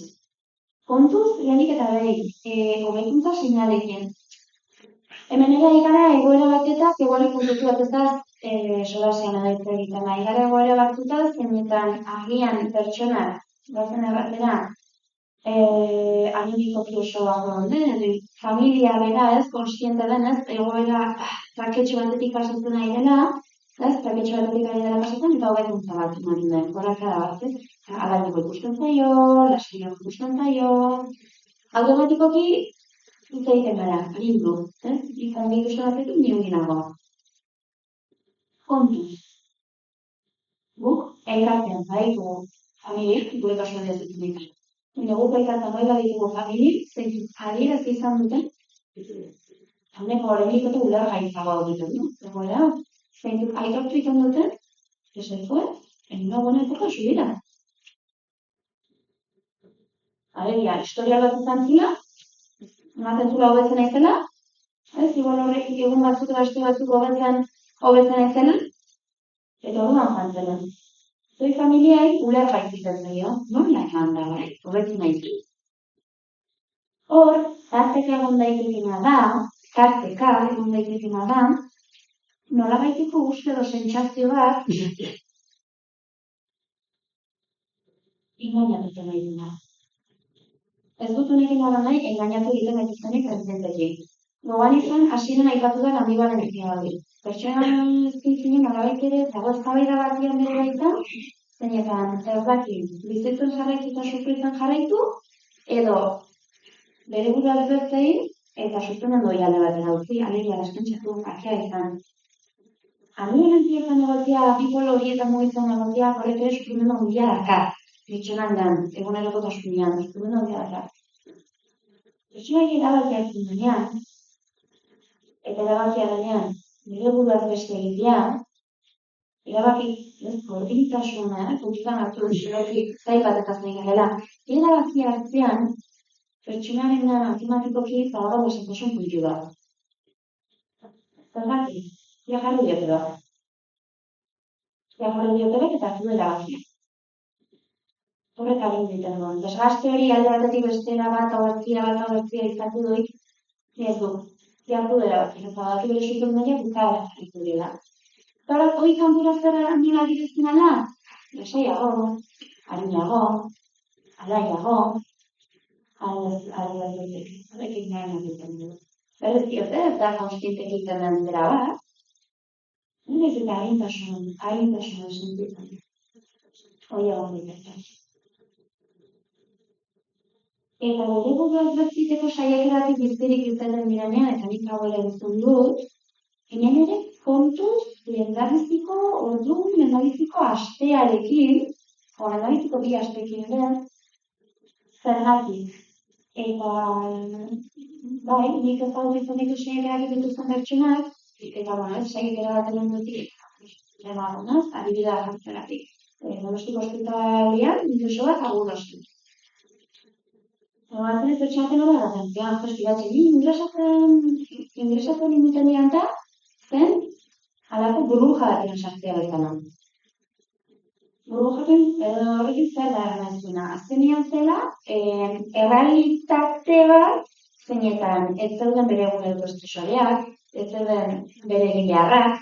Speaker 2: Kontuz, lehenik eta behin, hobekuntza seinaleekin. Hemen ere gara egoera batetak, egoera kontutu bat ez da, solasean edaitza egiten. Gara egoera batzuta, zenetan agian pertsonak, bazen erratera, animikoki oso bago den, edo familia bera ez, konsiente denez, egoera traketxo batetik pasatzen nahi dela, ez, traketxo batetik ari dela pasatzen, eta hobekuntza bat eman den, gorakada bat, ez, alaineko ikusten zaio, lasaiak ikusten zaio, automatikoki hitz egiten gara, arindu, ez, izan gehituzte batekin niunginago. Kontuz. Guk, elkartean baditu familiak, gure kasuan dezutzen ditu. Guk elkartean baditu familiak, zeintzuk adierazi izan duten, haneko horrenik eta ular gaitzagoa duten, no? Egoera, zeintzuk aitortu izan duten, esezue, en una buena época de su vida. Alegia, historia bat izan zila, ematen zula hobetzen aizela, ez, igual horrek egun batzuk eta beste batzuk hobetzen aizela, eta orduan jantzelen. Zoi familiai uler gaitzitzen zaio, nola eman da, hobetzen aizu. Hor, tarteka egon daitekena da, nola gaitiko uste edo sentsazio bat, engainatuten nahi duna. Ez dut honekin gara nahi, engainatu egiten gaituztenek presentekin. Gogoan izan, hasieran aipatu da amibaren egiari. Pertsona ezkintzinen nolabait ere, dago eztabaida batian bere baita, zeinetan, ez daki, bizitzen jarraitu eta sufritzen jarraitu, edo bere buruaz bertzein, eta sufrimen doialde batera utzi, alegia deskentzatu akea izan. Amibaren ziertan egotia, bipolo horietan mugitzen egotia, horrek ere sufrimen handia dakar. Pertsonan dan, egunerokotasunean, sufrimen handia dakar. Pertsonak erabakia hartzen denean, eta erabakia denean, nire buruaz beste egitea, erabaki, ez, gordintasuna, kontutan hartu dut, zai bat eta zain garela, erabaki hartzean, pertsonaren automatikoki zago desentasun puntu da. Zergatik, jarri diote da. Jarri diote eta hartu erabakia. Horrek agin diten duen. Desgaste hori alde batetik bestera bat, aurtzia izatu doik, ez du. Ziartu dela bat, eta bat bere zuten daia bukara jarritu dela. Gara, hoi kanpura zer nila direzten ala? Lasaiago, harinago, alaiago, horrekin nahi egiten du. Berez diote, ez da konstientek egiten den zera bat, ez eta harintasun sentitzen. Hoi egon ditetan. Eta bere buruaz bertziteko saiakeratik bizperik irteten direnean, eta nik hauela entzun dut, hemen ere kontuz lehendabiziko astearekin, lehendabiziko bi asteekin den, zergatik. Eta, bai, nik ez dut izan ditu saiakerak dituzten pertsonak, eta, saiakera bat egin dutik, adibidea jartzeratik. Donostiko ospitalian, oso bat agudostu. Batzen ez pertsonaten hori da, festibatzen, ingresatzen induten dianta, zen, alako burbuja batean sartzea bezala. Burbujaten horrekin zer da ernaizuna. Azkenean zela, errealitate bat, zeinetan, ez zeuden bere eguneroko estresoreak, ez zeuden bere gilearrak,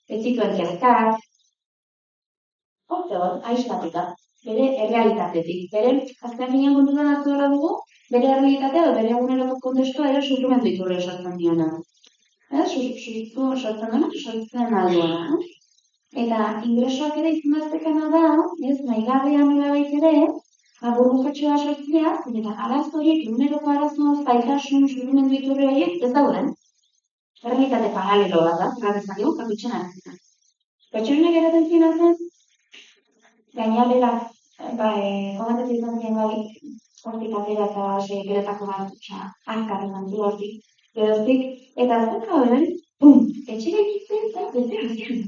Speaker 2: ez zituen kezkak, hor aislatika, bere errealitatetik. Bere, azken finean kontutan hartu horra dugu, bere errealitatea edo bere eguneroko kontestua ere sufrimendu iturre sortzen diona. Sortzen alduena. Eta ingresoak ere izan daztekana da, nahigarrian erabait ere, burbujatxoa sortzea, eta arazo horiek, eguneroko arazo, zaitasun, sufrimendu iturre horiek ez dauden. Errealitate paralelo bat da, gardezakegu, kakutxen aratzen. Pertsonek eraten zina zen, gainalerak, komentetu izan ziren hortik atera eta geretako bat, azkarren antu hortik, geroztik, eta azkarka horren, etxera egitzen zen.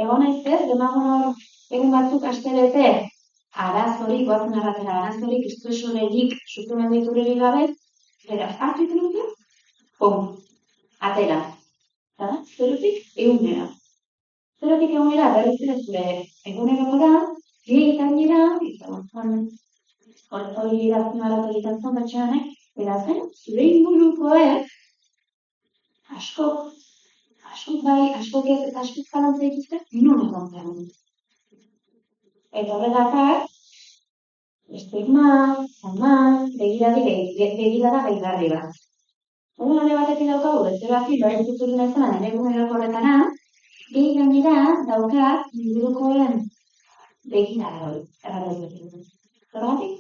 Speaker 2: Egon naizez, demagun egun batzuk astelete, arazorik, goazen arratera, arazorik, estresorerik, sufrimendu iturrerik gabe, eta hartu iten dute, atera. Eta, zerotik egunera. Zerotik egunera berriz ere zure egunerokora, gehietan dira, eta hori azpimarratu egiten zen pertsonanek, beraz, zure ingurukoek askok ez eta askok zalantzea dituzte, non egon zen. Eta horretakar, estigma, zama, begirada gehigarri bat. Egun alde batetik daukagu, bezeraki, lore dituturin ezan, ere eguneroko horretara, gehi gainera daukat ingurukoen begirada hori, errandez bekin. Horregatik,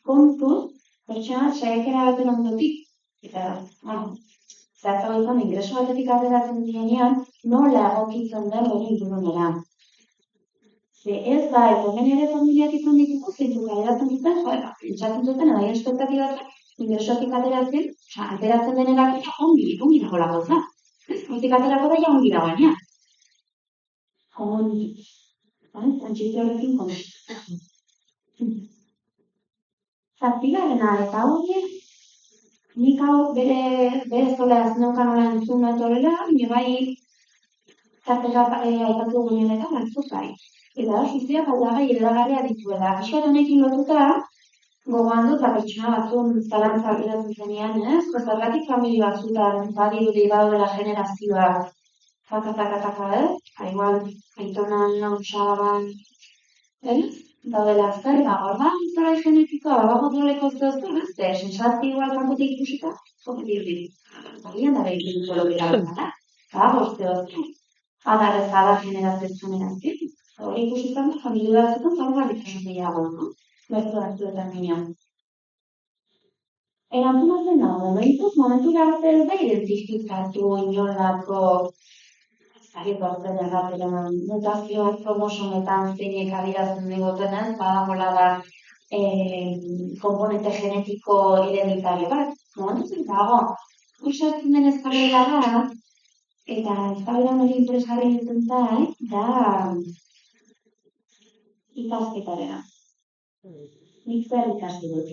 Speaker 2: kontuz, pertsona saiakera baten ondotik, eta, zehatzago izan, ingreso batetik ateratzen dienean, nola egokitzen den bere ingurunera. Ze ez da, eta hemen ere familiak izan ditugu, zeintzuk ateratzen duten, pentsatzen duten, edaia espektatibatzen, ingresotik ateratzen denerako ongi dago gauza. Hortik aterako da ja ongi da baina. Ongi. Antxite horrekin kontu. Zazpigarrena eta hori, nik hau bere zola zinaukan hola entzun bat horrela, nire bai zartera aipatu ginen eta batzuk bai. Eta suziak aldagai edagarria dituela. Pixkat honekin lotuta, gogoan dut, pertsona batzun zalantza apiratzen zenean, zergatik familia batzutan badirudi badela generazioa taka, igual, aitonan, nausaban, daudela zer, gordan zara genetikoa, bago doleko zehaztu, sensazio igual kanpotik ikusita, dirudi. Agian da behin biologira bezala, zehaztu. Adar generazio. Hori ikusitan da, familia batzutan zaurgarritasun gehiago, bertu hartuetan ginean. Erantzun dago, momentura arte ez da identifikatu inolako mutazioak kromosometan zeinek adierazten digoten ez, badagoela da komponente genetiko identitario bat. Momentuz dago, usatzen den eztabaida da, eta eztabaida hori interesgarri egiten da ikasketarena. Nik zer ikasi dut.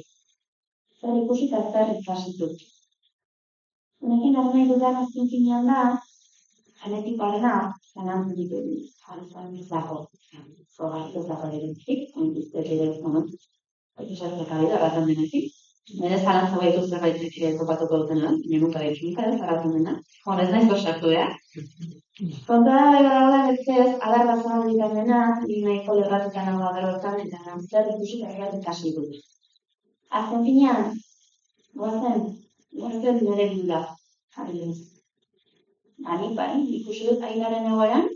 Speaker 2: Zer ikusi eta zer ikasi dut. Honekin nahi dudan azken finean da, genetikoarena, zanantzen dituen, jarizan ez dago. Zogarrik ez dago erentzik, oinduzte ere momentu. Haitu zarretak abida, batan denetik. Nire zalantza baitu zerbait topatuko dutena, minuta dekimika ez, zaratzen dena. Horrez nahi zosartu, Kontra da ez adar bat zago ditan dena, nahiko lerratutan hau agerotan, eta zer ikusi eta ikasi dut. Azken finean, goazen nire gula, jarri dut. Bai, ikusi dut ailaren egoeran,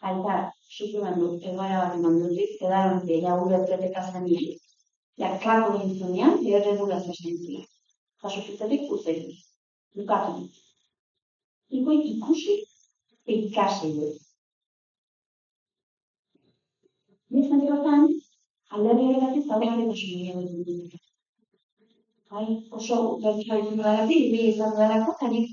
Speaker 2: aita suprimendu egoera bat emandutik, edaron ja gure etretek azenien, klako gintzunean, gero regulazio zentzia. Jasokitzetik uzetik, dukatu. Ikoik ikusi ikasi dut. Nizan hortan, alderri egatik zaurgarritasun egin dut. Oso bertsoa izan dudagatik, bi izan dudalako, eta nik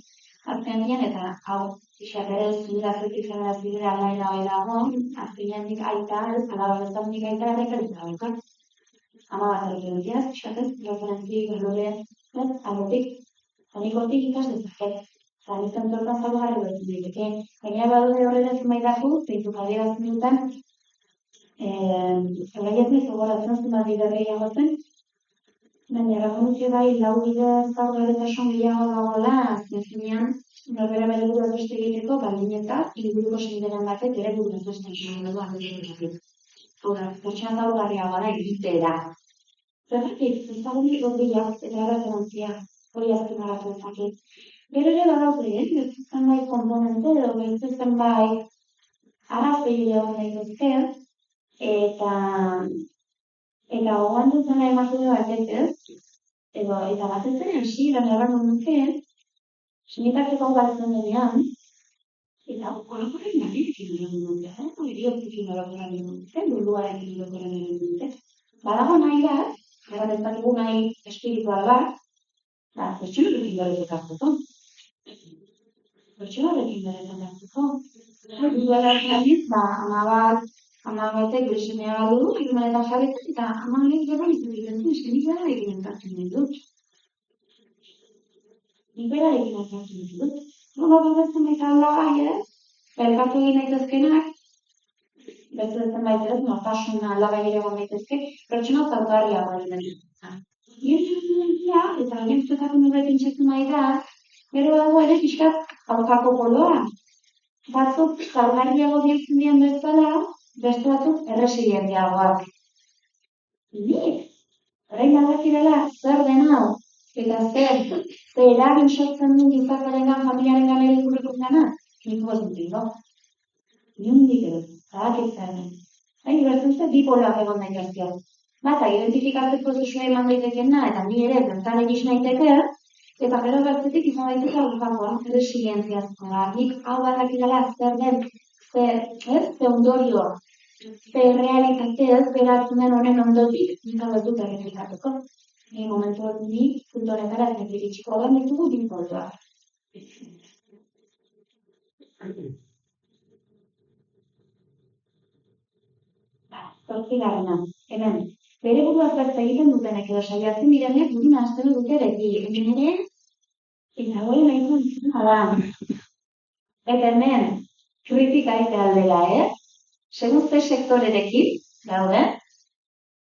Speaker 2: azkenean eta hau isarrez zindazretik generazioa alaila hori dago, azkenean nik aita, alabaretan nik aita errekalita horretak. Ama bat errekalitiaz, isatez, referentzi berlore, alotik, zanik hortik ikas dezaket. Zanizan tortan zalugarri bertu diteke. Gainera badute horrela zimaidaku, zeitzuk adierazten dutan, horreiaz nahi zogoratzen zenbat biderri egoten, baina errakonutxe bai lau bidez zaurgarritasun gehiago dagoela, azken norbera bere buruz beste egiteko, baldin eta inguruko sinderen batek ere buruz beste egiteko egiteko. Pertsona zaurgarria gara egitera. Zergatik, ezagunik gondiak eta erreferentzia hori azpimarratu ezakit. Gero ere badaude, bertzen bai komponente edo bertzen bai arrazoi egon daitezke, eta gogoan dutzen nahi emakume batek ez, eta batez ere hasieran errango nuke, sinitarteko batzen denean, eta kolaboren nahirekin egon dute, hiriotzikin orokoran egon dute, buluarekin orokoran egon dute. Badago nahi bat, egon ez dakigu nahi espiritual bat, pertsonarekin berezik hartuko. Pertsonarekin berezik hartuko. Duela jarriz, ama batek beresenea galdu du, irmanetan jarriz, eta ama honek gero izan egiten du, eskenik gara egin entartzen dut. nik berarekin hartu dut. Nola bidezten baita aldagai, elkartu egin daitezkenak, beste zenbait ez, nortasuna aldagai ere egon daitezke, pertsona zaurgarriagoa egiten dut. Ja, eta hori usteetako nire pentsatzen nahi da, gero dago ere pixkat aurkako poloa. Batzuk zaurgarriago bihurtzen diren bezala, beste batzuk erresilienteagoak. Nik, orain badakidala zer den hau, eta zer eragin sortzen duen gizartearengan, familiarengan ere ikurrikurgana, nik dut, no? Niondik edo, badakit zer den. Bertzen bipoloak egon daitezke. Bata, identifikatzeko prozesua eman daitekeena, eta ni ere bertan egiz naiteke, eta gero bertzetik izan daiteke aurkakoa, resilientziazkoa. Nik hau badakidala zer den, ze ondorio, ze realitate ez beratzen den honen ondotik, nik hau ez dut errepikatuko. Momentu hori nik, puntu honetara ez iritxiko da ditugu bipoloak. Zortzigarrena, hemen. Bere buruaz bertze egiten dutenek edo saiatzen direnek guri nahazten dute beti. Hemen ere, eta hori nahiko entzuna da. Eta hemen, kritika eta aldera, segun ze sektorerekin, daude,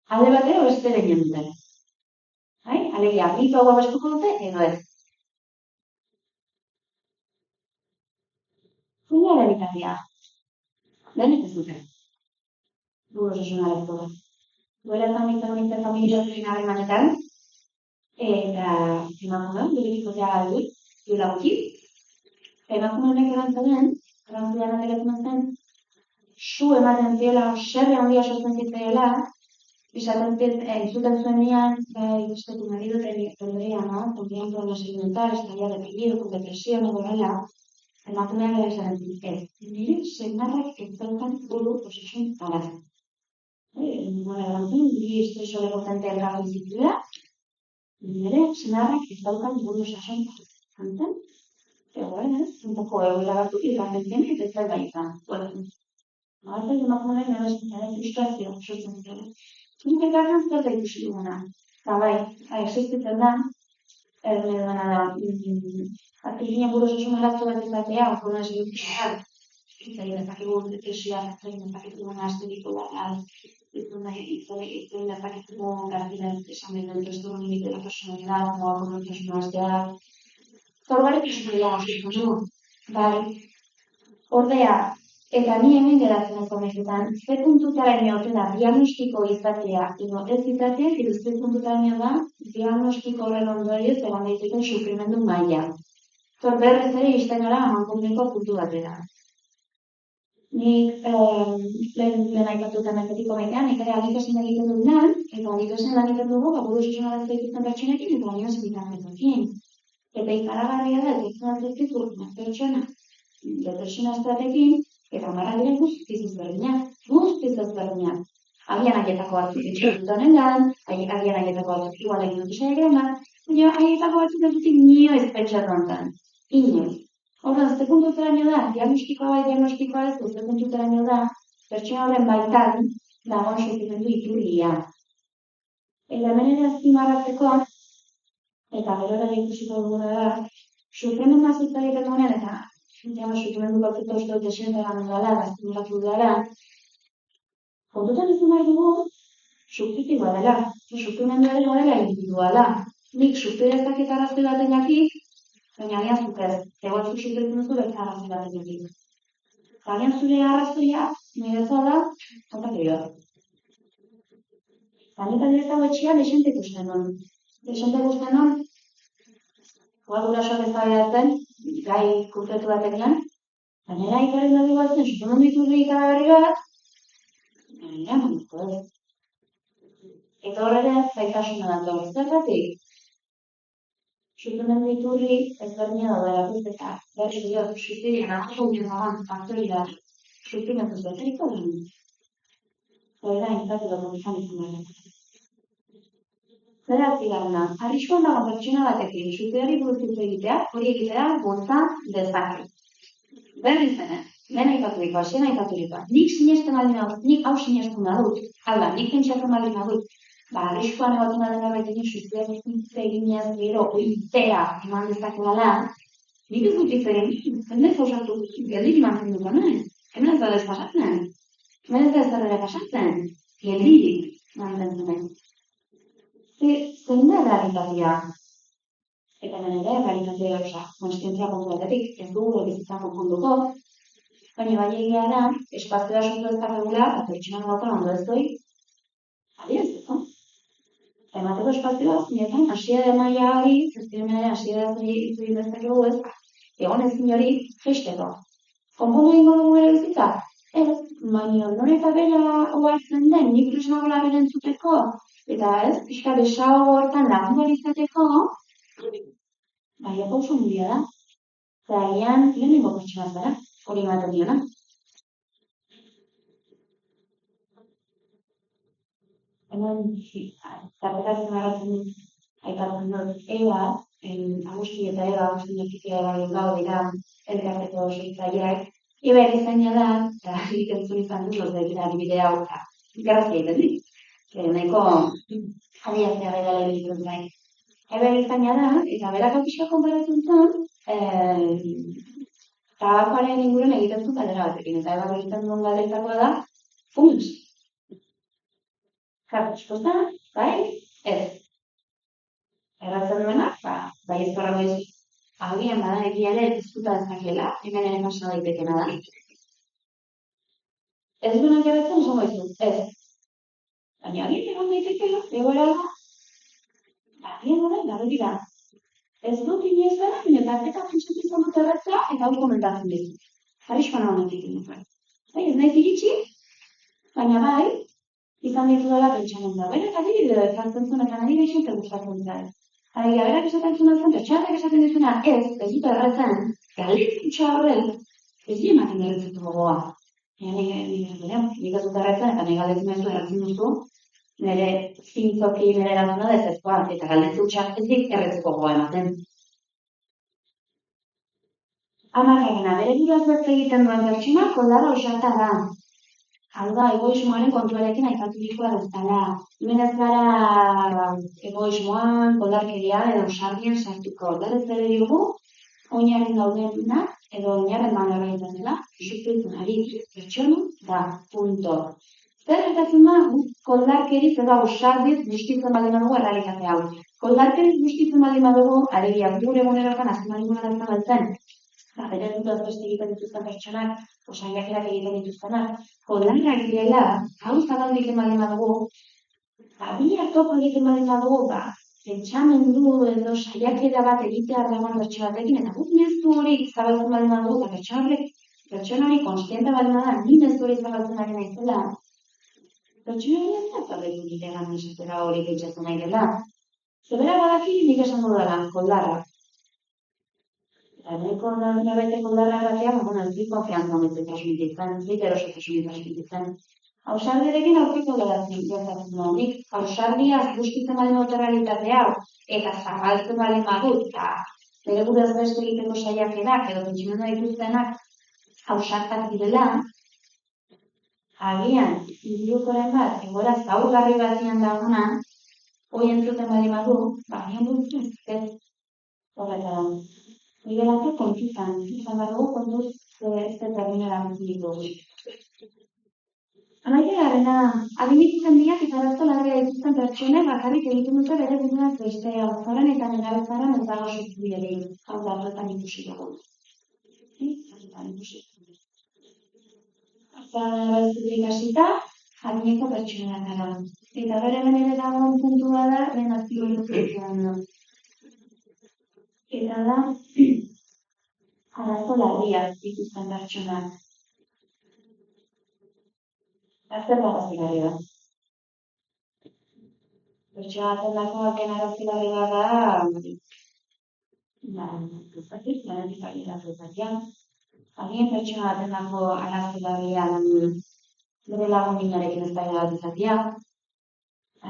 Speaker 2: alde batera beste egin duten. Alegia, mito hau abestuko dute, edo ez. Zina erabitaria. Denek ez dute. Buru osasunara ez dute. Duela zamitzen interfamilioatzen harremanetan, eta emakumean, berebikotea galdu, duela guki. Emakumeanek erantzaren, erantzulean ateratzen zen, su ematen ziola, serre handia sortzen zitzaiola, entzuten zuen nian, beste tu marido tendría, ¿no? Tendría un problema sentimental, estaría deprimido, con depresión, horrela. Emakumeak ere esan ez. Nire senarrak ez daukan buru osasun arazo. Bi estreso potente elkarri zituela, nire senarrak ez daukan buru osasun arazo. Egoen ez, un poco egoelagatu ilgarren zen, eta ez da gaitza. Marta emakumeak nire frustrazio sortzen zela. Nik ekarren zer da ikusi duguna. Eta bai, existitzen da, erremeduena da, artikinen buru osasun arazo bat izatea, onkona esan Itzai dezakigu depresioa, itzai dezakigu nahazteriko da, itzai dezakigu garbilen esan den trastorno límite de la personalidad, o con otras nahazteak. Zorbarik esan dira, bai. Ordea, eta ni hemen geratzen ez honetan, ze puntutara inote da diagnostiko izatea, edo ez izatea, edo ze puntutara da diagnostiko horren ondorioz egon daiteken sufrimendu maila. Berrez ere izten gara amankomeko puntu batera. Nik lehen aipatutan eketiko baitean, nik ere agitezen egiten dut lan, eta agitezen lan egiten dugu, buru osasun arazo dituzten pertsonekin, eta baino zibitarretuekin. Eta ikaragarria da, eta altzertitu pertsona, depresiona estratekin, eta marra diren guztiz ezberdinak. Agian aietako batzuk ditut honen agian aietako batzuk igual egin dut saiakera, baina aietako batzuk ez dut inoiz pentsatu honetan. Inoiz. Horren, ze puntuteraino da, diagnostikoa ez, ze puntuteraino da, pertsona horren baitan dagoen sufrimendu iturria. Eta hemen ere azpimarratzeko, eta gero ere ikusiko duguna da, sufrimendu azitza egiten duenean, eta sufrimendu batzuk uste dut desentegan dudala, azpimarratu dudala, kontutan ez behar dugu, sufritikoa dela, sufrimendu dela individuala. Nik sufridezak eta arrazoi batengatik, baina agian zuk ez, egoatzuk sufritzen duzu beste arrazoi batengatik. Agian zure arrazoia, niretzat da, kontak edo. Eta niretzat etxean desente ikusten non. Desente ikusten non, gurasoak ez da gai konkretu batean, baina ikaren dugu batzen, sufrimendu iturri ikaragarri bat, baina maniko ez. Eta horrela, zaitasuna dator. Zergatik? Sufrimendu iturri ezberdina daudela eta berri diot, sufrimen ahatu ginen faktoria, sufrimendu beteriko duen. Horrela, intzatu dugu izan izan. Zeratzi garna, arriskuan dago pertsona batekin, sufriari buruz hitz egitea, hori egitea gota dezake. Berri zenen, lehen aipaturik, hasien aipaturik. Nik sinesten aldin hau, nik hau sinesten badut, nik pentsatzen aldin badut, arriskoan egoten da dena baitekin suizidak hitz eginez gero oitea eman dezakedala, nik ez dut hitz egin, jendez osatu geldik mantendu naiz. Hemen ez da despasatzen. Hemen ez da ezerrera pasatzen. Geldik mantendu naiz. Zein da realitatea? Eta hemen ere, realitatea gauza, konstientzia kontu batetik, ez dugu bizitza konponduko, baina bai egia da, espazioa sortu ez dakegula, eta pertsona gauta ondo ez doi, adiez, ez? Emateko espazioa, zinetan, hasiera maila hori, zeztirumenaren hasiera hitz egin dezakegu ez, egon ezin hori jeisteko. Konpondu egingo dugu ere bizitza? Ez, baina non eta bera ohartzen den, nik presnagola beren zuteko, eta ez, pixka desago hortan lagundu izateko, baina pauso handia da. Eta agian, lehenengo pertsona zara, hori ematen diona. Hemen, tartekatzen agatzen dut, aipatzen dut, Agusti eta Agusti notikia gau dira, elkarteko sortzaileak. Eba erizaina da, eta egiten zuen izan dut, dira adibide hau, garrazia egiten dit. Nahiko adiaztea gara egiten bai. Eba erizaina da, eta berak pixka konparatzen zen, tabakoaren inguruan egiten zuen galdera batekin, eta eba egiten duen galderetakoa da, fumuz. Resposta, bai, ez. Erratzen duena, bai ez barra goiz, agian bada egia ere ez duta ezakela, hemen ere pasa daitekena da. Ez duenak erratzen oso goizu, ez. Baina agian egon daitekela, egoera da, agian da, garri da. Ez dut inoiz bera, baina tarteka pentsatu izan dut erratzea, eta hau komentatzen dizu. Arriskoan hau netik egin. Bai, ez naiz iritsi, baina bai, izan ditudala pentsamendu da. Berak adibide ezartzen zuen eta nahi gaixente gustatzen zen. Alegia, berak esaten zuen zen, pertsonatak esaten dizuna ez dut erretzen, galdetutxa horren, ez di ematen erretzetu gogoa. Nik ez dut erretzen eta nahi galdetzen duzu erretzen duzu, nire zintzoki nire erantzuna da ezezkoa, eta galdetutxa ez dik erretzeko gogoa ematen. Amarragena, bere buruaz beste egiten duen pertsona, koldara osarta da. Hau da, egoismoaren kontuarekin aipaturikoa bezala. Hemen ez gara egoismoan, koldarkerian edo sarrien sartuko. Berez ere dugu, oinarren daudenak edo oinarren manera egiten dela, justiziari pertsona da, punto. Zer gertatzen da, koldarkeriz edo ausardiz justitzen baldin badugu errealitate hau. Koldarkeriz justitzen baldin badugu, alegia, gure egunerotan azken baldin badugu baltzen. Bere dutaz beste egiten dituzten pertsonak, osaiakerak egiten dituztenak, koldarrak direla, hau zabaldu egiten baldin badugu, bihar topo egiten baldin badugu, pentsamendu edo saiakera bat egitea dagoen pertsona batekin, eta guk mezu hori zabaltzen baldin badugu, eta pertsona hori konstiente baldin bada, ni mezu hori zabaltzen ari naizela, pertsona hori ez da zabaldu egitean esatera hori pentsatzen nahi dela. Zebera badaki nik esan dudala, koldarra. Eta nahiko nabete koldarra batean, ez dit konfianza honetzen transmititzen, ez dit erosotasuni transmititzen. Ausardiarekin aurkiko gertatzen nik, ausardia justitzen baldin dut realitatea, eta zabaltzen baldin badut, eta bere buruaz beste egiteko saiakerak edo pentsimendu dituztenak ausartak direla, agian, idiukoren bat, egora zaurgarri batean dagoena, hoi entzuten baldin badu, agian dut ez horretara. Nigelatu kontutan, izan behar dugu kontuz ez determinera ditugu. Amaierarena, adimititzen diak eta arazo larria dituzten pertsone bakarrik egiten dute bere buruaz beste auzoran eta nerabezaran ez dago zuzbiderik. Hau da, horretan ikusi dugu. Horretan ikusi. Horretan nerabezatik hasita, adineko pertsoneak gara. Eta bere menere dagoen puntua da, lehen azpilu edukitzen da. Eta da, arazo larriak dituzten pertsonak. Azter arazo larri da. Pertsona baten dako aken arazo larri bat da, guztatik, lanetik agiratu ezakian. Agien pertsona baten dako arazo larrian bere lagunarekin ez da bat ezakian.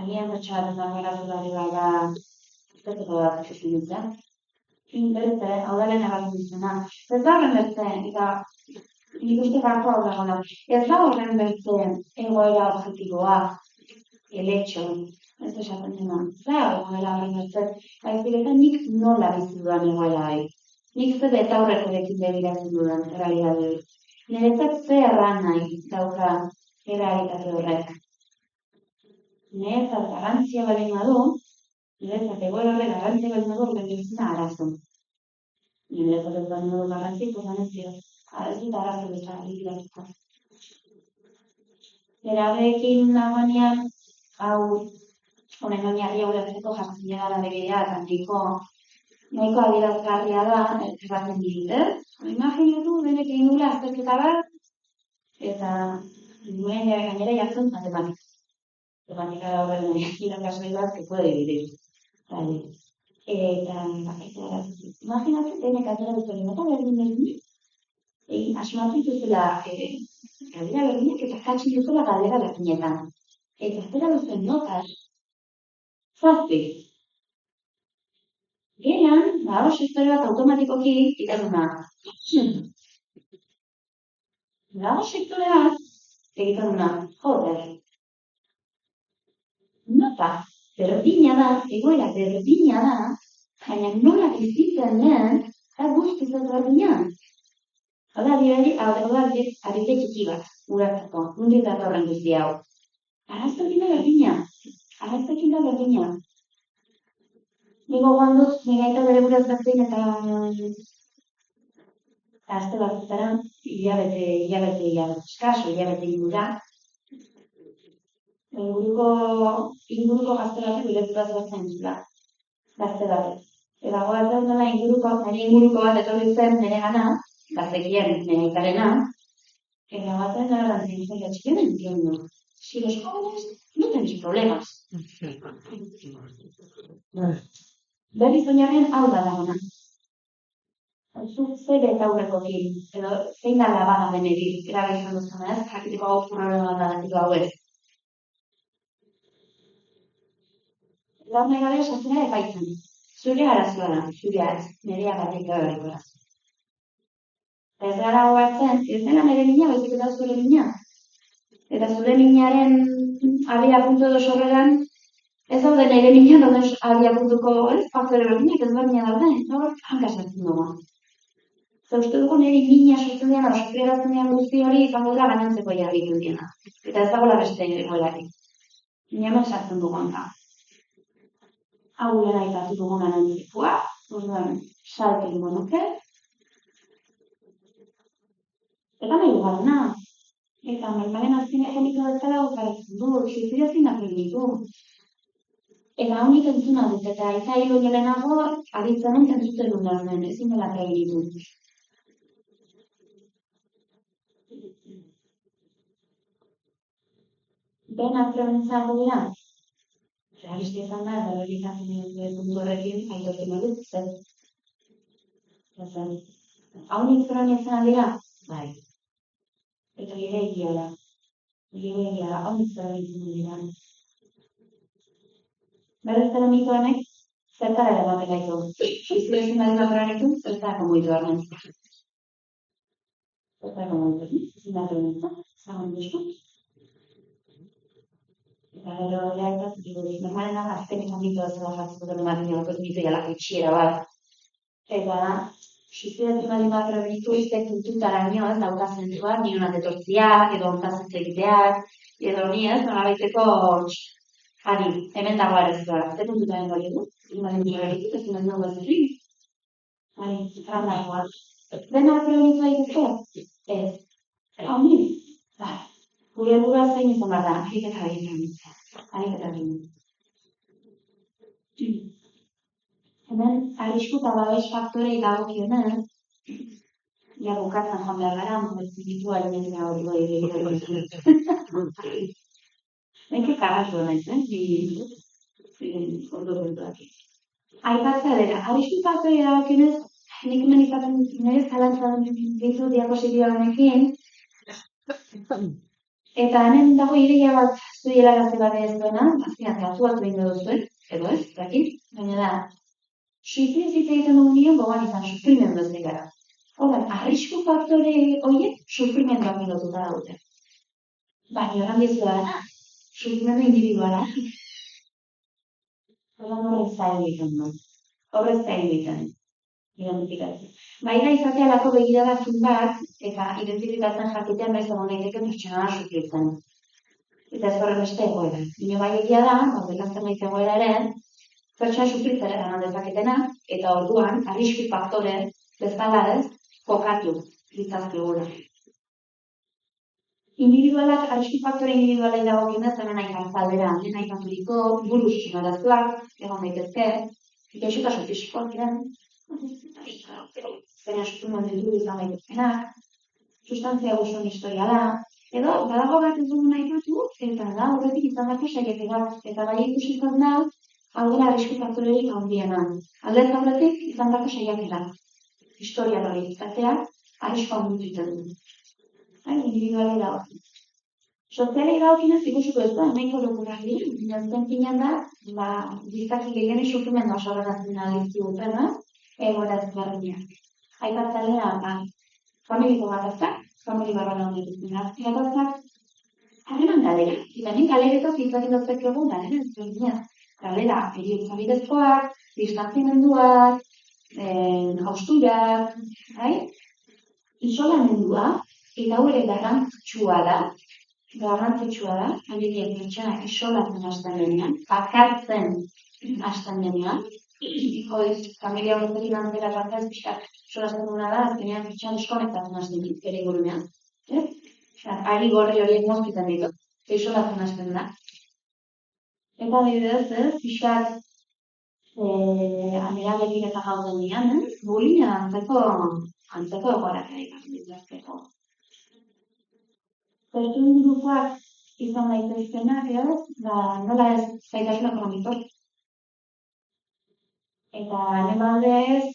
Speaker 2: Agien pertsona baten dako arazo larri bat da, bat ezakian. Bertze, hau da lehen egatzen dizuna. Ez da horren bertze, eta nik uste garko hau dagoena. Ez da horren bertze egoera objektiboa, el hecho. Ez esaten dena. Egoera horren ez. Baizik eta nik nola bizi dudan egoera hori. Nik ze betaurrekorekin begiratzen dudan errealitate hori. Niretzat ze erran nahi dauka errealitate horrek. Niretzat garrantzia baldin badu, niretzat egoera horrek garrantzia baldin badu, berdintzen arazo. Niretzat ez baldin badu garrantzi, ez dio. Ez dut arazo bezala egiteko. Berabeekin nagoenean, hau honen oinarri ulertzeko jartzen gara begea, eta nahiko adierazgarria da, erraten dit, Imaginatu, denek egin dula azterketa bat, eta nuen gainera jartzen matematika. Matematika da horren irakasle bat, que puede dividir. Vale. Eta imaginatu, denek atera duten, eta berdin, asmatu dituzela galdera berdinak eta katxin duzula galdera berdinetan. Eta atera duten notas, zazpi. Geran, hor sektore bat automatikoki ikeruna. Hor sektore bat egitaruna, joder. Nota, berdina da, egoera berdina da, baina nola bizitzen den, eta guztiz ezberdina. Hala adibide txiki bat, uratzeko, nundik datorren guzti hau. Araztekin da berdina. Nigo guanduz, nire aita bere buraz batzen eta azte batzutara, hilabete ingura. Inguruko gazte batek bere buraz batzen zula. Gazte batek. Eta goatzen dela inguruko bat etorri zen nire gana, gaztekien nire ikarena, eta goatzen dela gantzen zen, yo no entiendo. Si los jóvenes no tenéis problemas. Berriz oinarren hau da dagona. Zuk zer eta aurrekokin, edo zein da labaga benedik, erabiltzen duzuna ez, jakitiko hau problema da datiko hau ez. Gaur nahi gabe esatzera epaitzen. Zure arazoa da, zure ez, nirea batik da berriko arazo. Ez gara hoatzen, ez dela nire mina, bezik eta zure mina. Eta zure minaren abia puntu edo sorreran, ez daude nire mina dauden abia puntuko faktore berdinak ez berdina daude, hor hankasatzen dugu. Zer uste dugu nire mina sortzen dian, sufrieratzen dian guzti hori izango dela gainantzeko jarritu diena. Eta ez dagoela beste egoerari. Niamen sartzen dugu hanka. Hau lehen aipatu dugu gainantzikoa, orduan salto egingo nuke. Eta nahi dugarna. Eta normalen azkenean jeliko bezala gozaratzen du, suizirazin apelitu. Eta honik entzuna dut, eta eta hilo lehenago aditzen dut entzuten dut normen, ezin dela apelitu. Benak prebentzako dira? Realisti izan da, errealitazen puntu horrekin aitortzen dut, zer. Haunik zelan izan dira? Bai. Eta gire egia da. Haunik zelan izan dira. Berrez zera mito honek, zertara ere batek gaitu. Izle ezin badi bat horrenetu, zertarako muitu horren. Zertarako muitu, ezin bat horrenetu, zagoen duzu. Eta gero horreak, normalen da, azken izan mito ez da jatzeko dut ematen jolako ez mito jalako itxiera bat. Eta, izle ezin badi bat horrenetu, iztek puntutara nio ez daukazen duak, nio nat etortziak, edo ontazen egiteak, edo ni ez, norabaiteko Ari, hemen dago arezkoa, zer puntutaren hori du? Imaren horretik, ez imaren dugu ez erri. Ari, zan dagoa. Dena preonitu daitezke? Ez. Hau ni? Bai. Gure burua zein izan behar da, ariketa egiten. Ariketa egiten. Hemen, arrisku eta babes faktorei dagokionez, ja bukatzen joan behar gara, momentu ditu alimentzia hori bai. Nenke karratu naiz, ordu bentuak. Aipatzea dira, arrisku faktori dagokionez, nik hemen izaten nire zalantzan ditu diapositioa honekin, eta hemen dago ideia bat zuiela gazte bat ez duena, azkenean katuak behin duzuen, edo ez, dakit, baina da, suizidez hitz egiten dugu nion gogoan izan sufrimendu ez gara. Horren, arrisku faktore horiek sufrimenduak pilotuta daute. Baina horan dizu da, sufrimendu individuala. Horrez zain egiten du. Horrez zain egiten. Identifikatzen. Baina izatealako begiradatzen bat, eta identifikatzen jakitean bez egon daiteke pertsonala sufritzen. Eta ez horren beste egoera. Ino bai egia da, horrelazten nahi egoera ere, pertsona sufritzera eman dezaketena, eta orduan, arrisku faktore bezala ez, kokatu ditzazkegura. Individualak, arrisku faktore individualei dagokionez, hemen aikartzaldera, lehen aipaturiko buru susunarazuak, egon daitezke, gaixotasun fisikoak diren, zena sustumendu izan daitezkenak, sustantzia abusoen historia da, edo badago bat ez dugu nahi batu, eta da horretik izan dako saieterak, eta bai ikusizan da, hau dela arrisku faktorerik handiena. Aldez horretik izan dako saiakerak, historia hori izatea, arrisku handitu iten du. Individualei da hori. Sozialei da hori ikusuko ez da, nahiko lokurak dira, azken finean da, bizkaki gehiago sufrimendu asorrarazten alizki dutena, egoera ezberdinak. Aipatzalea, familiko gatazkak, famili barruan gatazkak, harreman galera. Hemen galeretak izaten dazpekegu galera ezberdinak. Galera, eriotza bidezkoak, distanziamenduak, hausturak, isolamendua, eta hau ere garrantzitsua da, alegia pertsona isolatzen hasten denean, bakartzen hasten denean, familia horretik lantzera bakartz pixkat solasten duna da, azkenean pertsona deskonektatzen hasten dit, ere ingurunean. Ari gorri horiek mozkiten ditu, isolatzen hasten da. Eta adibidez, pixkat amirabekin eta jauten dian, bulina antzeko egoerak egiten ditzazteko. Pertsuen grupoak izan daitezkenak, nola ez zaitasun ekonomiko. Eta hemen ez,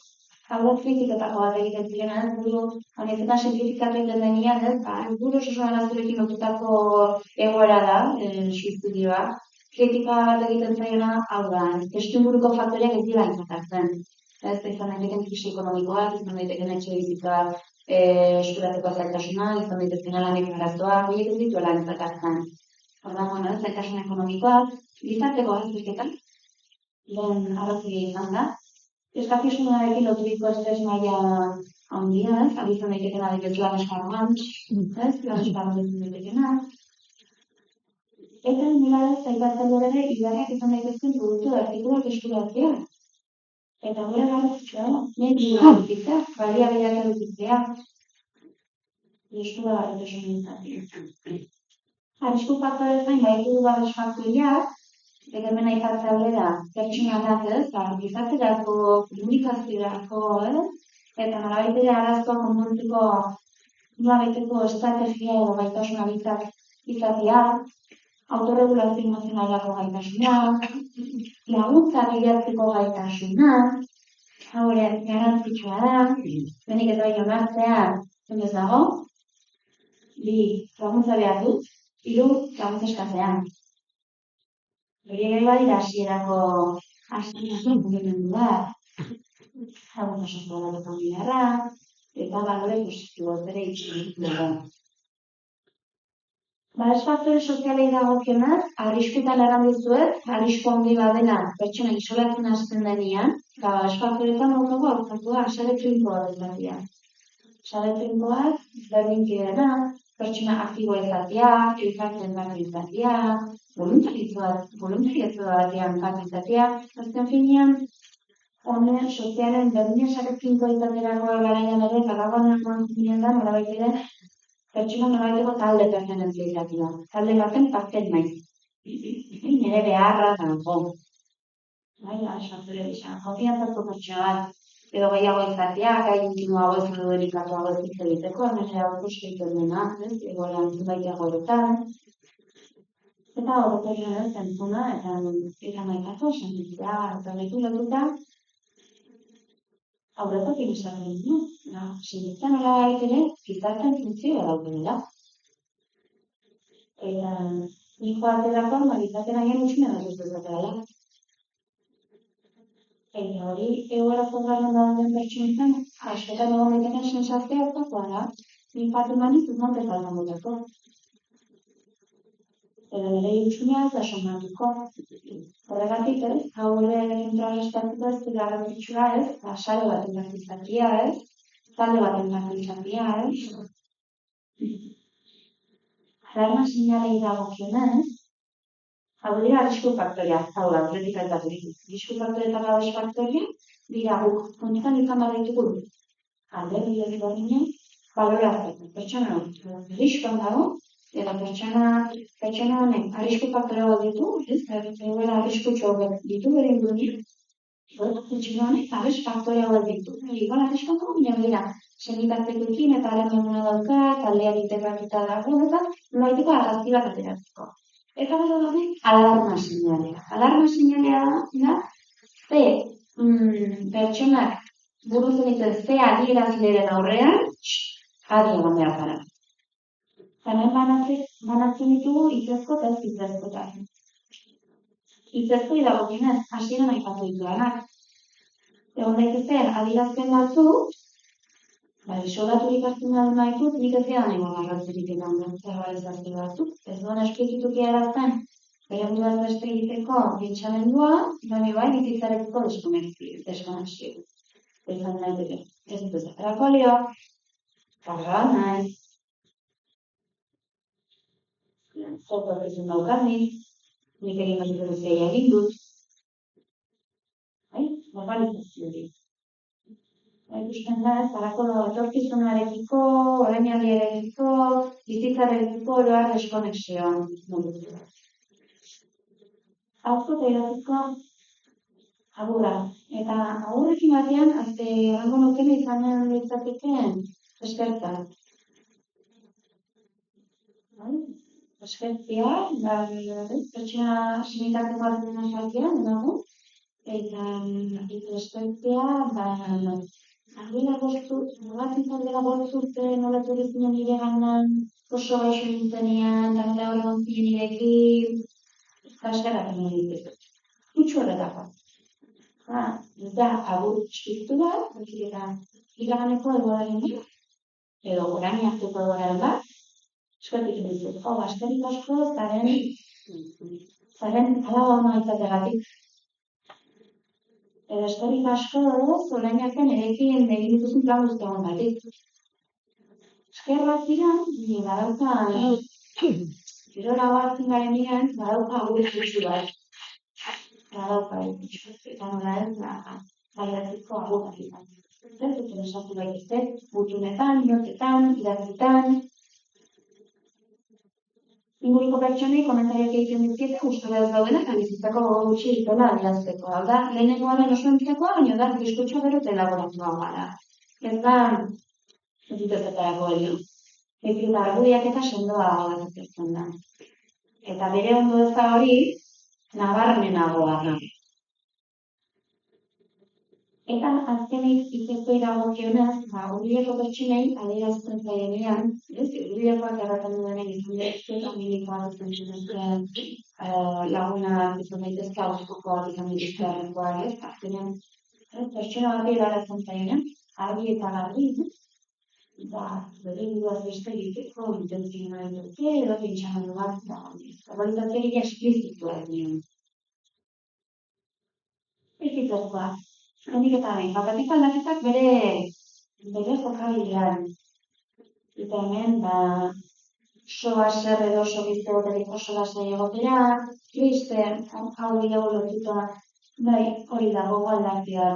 Speaker 2: hau kritiketako bat egiten zirena, buru, honetan simplifikatu egiten denean, buru oso arazorekin lotutako egoera da, suizidioa. Kritika bat egiten zaiona, hau da, testuinguruko faktoreak ez dira izatartzen. Ez da izan daiteken krisi ekonomikoak, izan daiteken etxe bizitza eskuratzeko zailtasuna, izan daitezken lanek arazoak, horiek ez dituela izatartzen. Orduan, zailtasun ekonomikoak, gizarteko azterketan, lehen arrazia izan da. Eskakizunarekin loturiko estres maila handia, izan daitekena adibidez lan esparruan, lan esparruan izan daitekena. Eta nila ez aipatzen ere, ibarrak izan daitezken produktu artikuak eskuratzea. Eta gure garrantzitsua da, nire edukitzea, baliabideak edukitzea, eskura garrantzitsua izatea. Arrisku faktore zain, baitu du babes faktoriak, eta hemen aipatzea aldera, pertsonatak ez, gizarterako, komunikaziorako, eta nolabaitere arazoa konpontzeko nolabaiteko estrategia edo gaitasun abitak izatea, autorregulazio emozionalako gaitasuna, laguntza bilatzeko gaitasuna, hau ere garrantzitsua da, benik ez baino martzea, ez dago, 2 laguntza behar dut, 3 laguntza eskazean. Hori ere badira hasierako mugimendu bat, laguntza sozialak familiarra, eta balore positiboz ere itxurik dago. Babes faktore sozialei dagokionez, arriskuetan eran dizuet, arrisku handi badena pertsona isolatzen hasten denean, babes faktoretan daukagu aurkatua sare trinkoa dezatia. Sare trinkoak, berdinkideena, pertsona aktiboa izatea, elkartzen bat izatea, voluntariatua batean bat izatea, azken finean, honen sozialen berdinen sare trinkoa izaterako garaian ere, kagagoan ginen da, nola baitere, pertsona noraiteko talde pertenentzia izatea. Talde baten parten naiz. Nire beharra dago. Faktore gisa. Konfiantzazko pertsona bat, edo gehiago izatea, gai intimoago ez delikatuago ez hitz egiteko, nire aurko egiten dena, egoera zenbait egoeretan. Eta horretan zentzuna, eta maitako, sentitzea, eta leku lotuta, aurretak ilusatzen du, sinitzen hola ere, gizartean funtzioa daudenela. Eta niko aterako, gizartean agian utxina da dezakela. Eta hori, egoera zongarren dauden pertsunetan, askotan egon daiteken sensazioa hartakoa da, niko atemaniz ez monte faltan dutako. edo nire itxuna ez da somatuko. Horregatik ez, hau ere kontrarrestatuta ez dira garrantzitsua ez, sare baten izatea ez, talde baten izatea ez. Alarma sinalei dagokionez, hau dira arrisku faktoria, hau da, atletik aipaturik. Arrisku faktore eta babes faktoria dira guk honetan izan behar ditugu. Alderdi ezberdinen baloratzeko. Pertsona arriskuan dago, eta pertsona honek arrisku faktore bat ditu, ez? Egoera arriskutsu hauek ditu bere inguruan. Pertsona honek babes faktore hauek ditu. Igual arriskuako baina dira. Senitartekoekin eta harremana dauka, taldeak integratuta dago, eta nolaiteko argazki bat ateratzeko. Eta gero daude alarma sinalea. Alarma sinalea da, ze pertsonak burutzen ditzen ze adierazleren aurrean, adi egon behar gara. Hemen banatzen ditugu hitzezko eta ez hitzezkoetan. Hitzezkoi dagokionez, hasieran aipatu ditudanak. Egon daitezke adierazpen batzuk, isolaturik hartzen badu nahitut, nik ez gara nahi garrantzirik eman dut verbalizazio batzuk. Ez duan esplizituki erazten, bere buruaz beste egiteko pentsamendua, baina bai bizitzarekiko deskonexio. Ezan nahi dute. Ez dut ezerako alio, karga nahi, zoko horrezun daukat nik egin bat dut egin dut. Normalizazio hori. Ikusten da, zarako etorkizunarekiko, orainaldiarekiko, bizitzarekiko oroar deskonexioan modutu. Hauko eta iraziko agurra. Eta agurrekin batean, erango nukene izanen ditzateken eskertza. Eskertzia, pertsona sinitarteko batzen azaltean, dago. Eta eskertzia, Aldela bortzurte nolatu egiten nire gandan, oso gaixo nintzenean, eta horregon ziren nirekin, eta eskerrak egin ditut. Kutsu horretako. Ez da, agur txikitu bat, eta iraganeko egoaren bat, edo orain hartuko egoaren bat, eskertik ditut. Eskerrik asko, zaren alago hona izategatik. Edo eskerrik asko, orain arte nirekin egin dituzun plan guztiagon batik. Esker bat dira, badauka, gerora hartzen garen diren, badauka gure zutsu bat. Badauka, eta nola ez, baiatziko agutak izan. Zer dut esatu baitizte, gutunetan, notetan, idatzitan. Inguriko pertsonei komentariak egiten dizkiete gustura ez daudena eta bizitzako gogo gutxi egitela adierazteko. Hau da, lehenengoaren oso entzakoa, baina da, diskutxo gero eta elaboratua gara. Ez da, ez ditezetarako helio. Eta argudiak eta sendoa bat ezten da. Eta bere ondo ez da hori, nabarmenagoa da. Eta azkenik itzezko iragokionez, hurbileko pertsonei adierazten zaienean, hurbilekoak erraten dudenen izan daitezke, familikoak izan daitezke, lagunak izan daitezke, hauzkokoak izan daitezke arrenkoak, azkenean, pertsona bat erarazten zaienean, argi eta garbi, bere buruaz beste egiteko intentzioa dute, edo pentsamendu bat, verbalizaziorik esplizitua egin. Ez itzezkoa. Hendik eta behin, bapatik aldaketak bere jokabidean. Eta hemen, soa zer edo oso bizte goterik oso lasai egotera, triste, hau gehiago lotuta, hori dago aldatzea.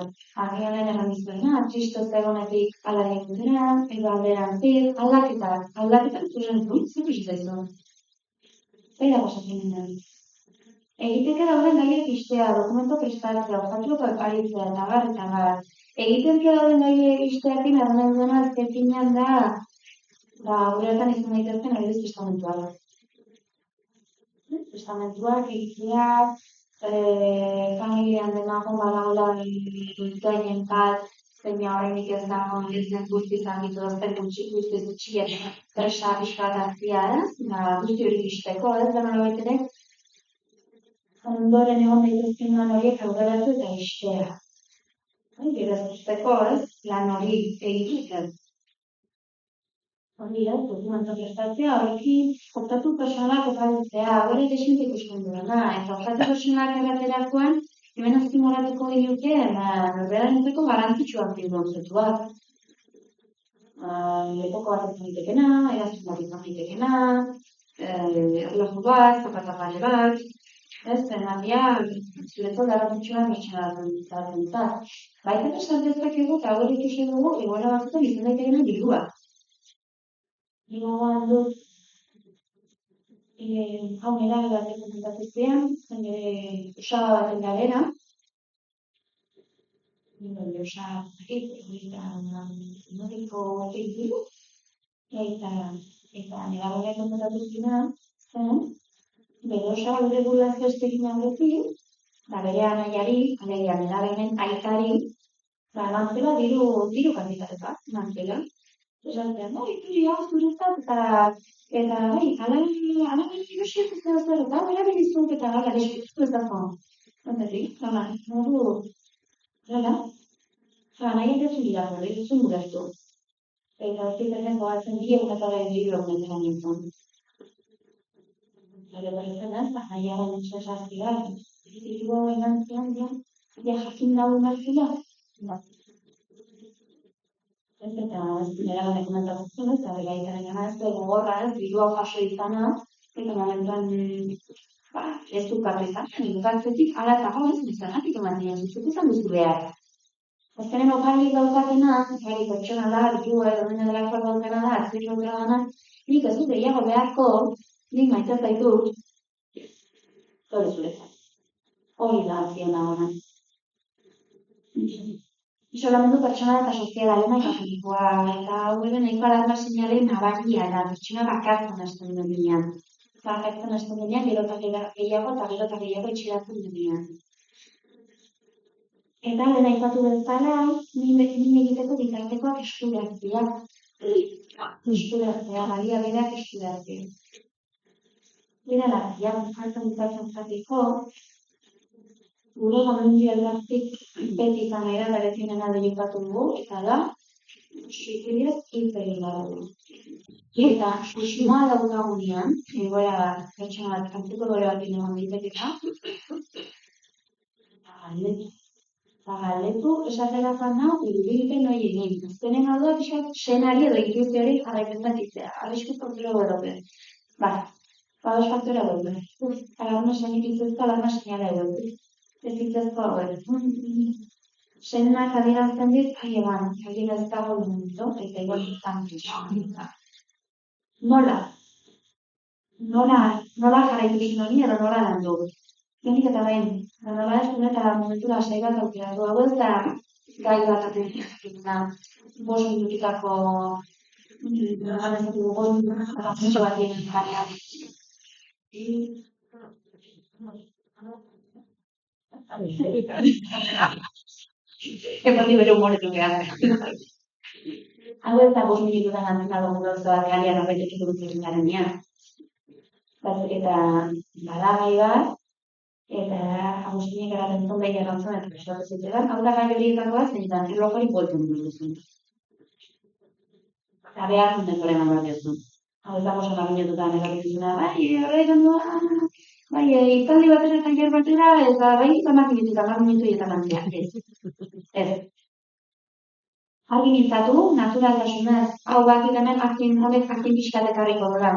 Speaker 2: Agianen erramizuena, triste zegonetik aldarik dutera, edo alderantzik, aldaketak zuzen du, zer bizitaizu. Zer da pasatzen dinen. Egiteke dauden gaiek istea, dokumento prestatzea, osatuko eparitzea, eta gar. Egiteke dauden gaiek isteakin erren dena azkefinean da, guretan izan daitezken adibidez testamentuak. Testamentuak egiteak, familian denagon badagoela gainen bat, zeina horrenik ez dago, ez den guztiz argitu dazten guztiz txiek, presa pixka bat hartzia ez, guzti hori isteko ez, dena baitere, ondoren egon daitezkenan horiek aurreratu eta istea. Gero ez usteko ez, lan hori egitik ez. hori da, dokumentu prestatzea, horrekin optatu personalak oparitzea, hori desente ikusten duena, eta optatu personalak erraterakoan, hemen azpimoratuko genuke, norberaren garantzitsuak kontzeptuak. Lepoko bat izan ditekena, eraztun bat izan ditekena, erloju bat, zapatapare bat, ez, zenabia, zuretzat garrantzitsua pertsonalatzen zat. Baita esan dezakegu, eta hori ikusi dugu, egoera batzutan izan daitekena dirua. Gogoan dut, hau nera batek komentatzean, zen usaba baten galera, usaba noliko batek diru, eta nera batek komentatzean, zen, bere usaba regulazio estekin aurretik, bere anaiari, alegia nera benen aitari, emantzela diru kandidatetak, emantzela. Esatean, ituri hau zuretzat, eta bai, ala ilusiak ez da zer, eta bera benizuk, eta gara, eskutu ez da zo. Entetik, gara, modu, gara, nahi ez dira, ez duzun gureztu. Eta ez ditenen gogatzen dira, eta gara diru honetan nintzen. Gara, berrezen ez, nahi gara nintzen esazkira, diru hau enantzian, ja jakin dago marzila. Eta nera batek komentatzen ez, eta gaitaren gana ez gogorra ez, diru hau jaso izana, eta momentuan ez du karri izan, batzetik ala eta hau ez, izanatik ematen zuzut izan duzu behar. Azkenen okarrik daukatena, gari pertsonala, dirua edo dena delako daukena da, atzeri daukena gana, nik ez dut gehiago beharko, nik maitez daitut, hori zuretzat. Hori da aziona hona. Isolamendu pertsonal eta sozialaren aipaturikoa, eta hau ere nahiko alarma seinale nabaria da, pertsona bakartzen hasten denean. Bakartzen hasten denean, gero eta gehiago etxeratzen denean. Eta lehen aipatu bezala, min egiteko bitartekoak eskuratzea. Baliabideak eskuratzea. Bera da, faltan bitartzen zateko, gure gomendio aldartik beti izan era berezinen alde jokatu dugu, eta da, suizidiaz hitz egin dugu. Eta susmoa daukagunean, egoera pertsona bat, kantzeko gore bat egon diteketa, galdetu, esaterakoan hau, iruditen hori egin. Azkenen hau da, senari edo intuizioari jarraipentak itzea. Arrisku faktore egote. Bados faktore egote. Alarma seniritzezko alarma seinale egote. Ez itzezko hauek. Senak adierazten dit, ez dago momentu, eta egon izan. Nola jarraiturik noni edo nola landu. Genik eta behin, nola ez duen eta momentu da sei bat aukeratu. Hau ez da gai bat atentzioa, 5 minutikako galdezatu 5 minutikako bat egin gaia. Emati bere humoretu behar. Hau ez da 5 minututan antzunado gauza galian horretik dutzen garenean. Eta badagai bat, eta Agustinek eraten dut behin errantzun eta prestatu zitean, hau da gai horietakoa zeitan erlojari bolten dutzen. Eta behar dut denbora eman behar duzu. Hau ez da bosan minututan eraten duzuna, horretan duan, itzaldi batera eta ger batera, eta 10 minutu eta mantzea. Ez. Argi mintzatu, naturaltasunez, hau bat hemen honek aktin pixkatek harriko dola.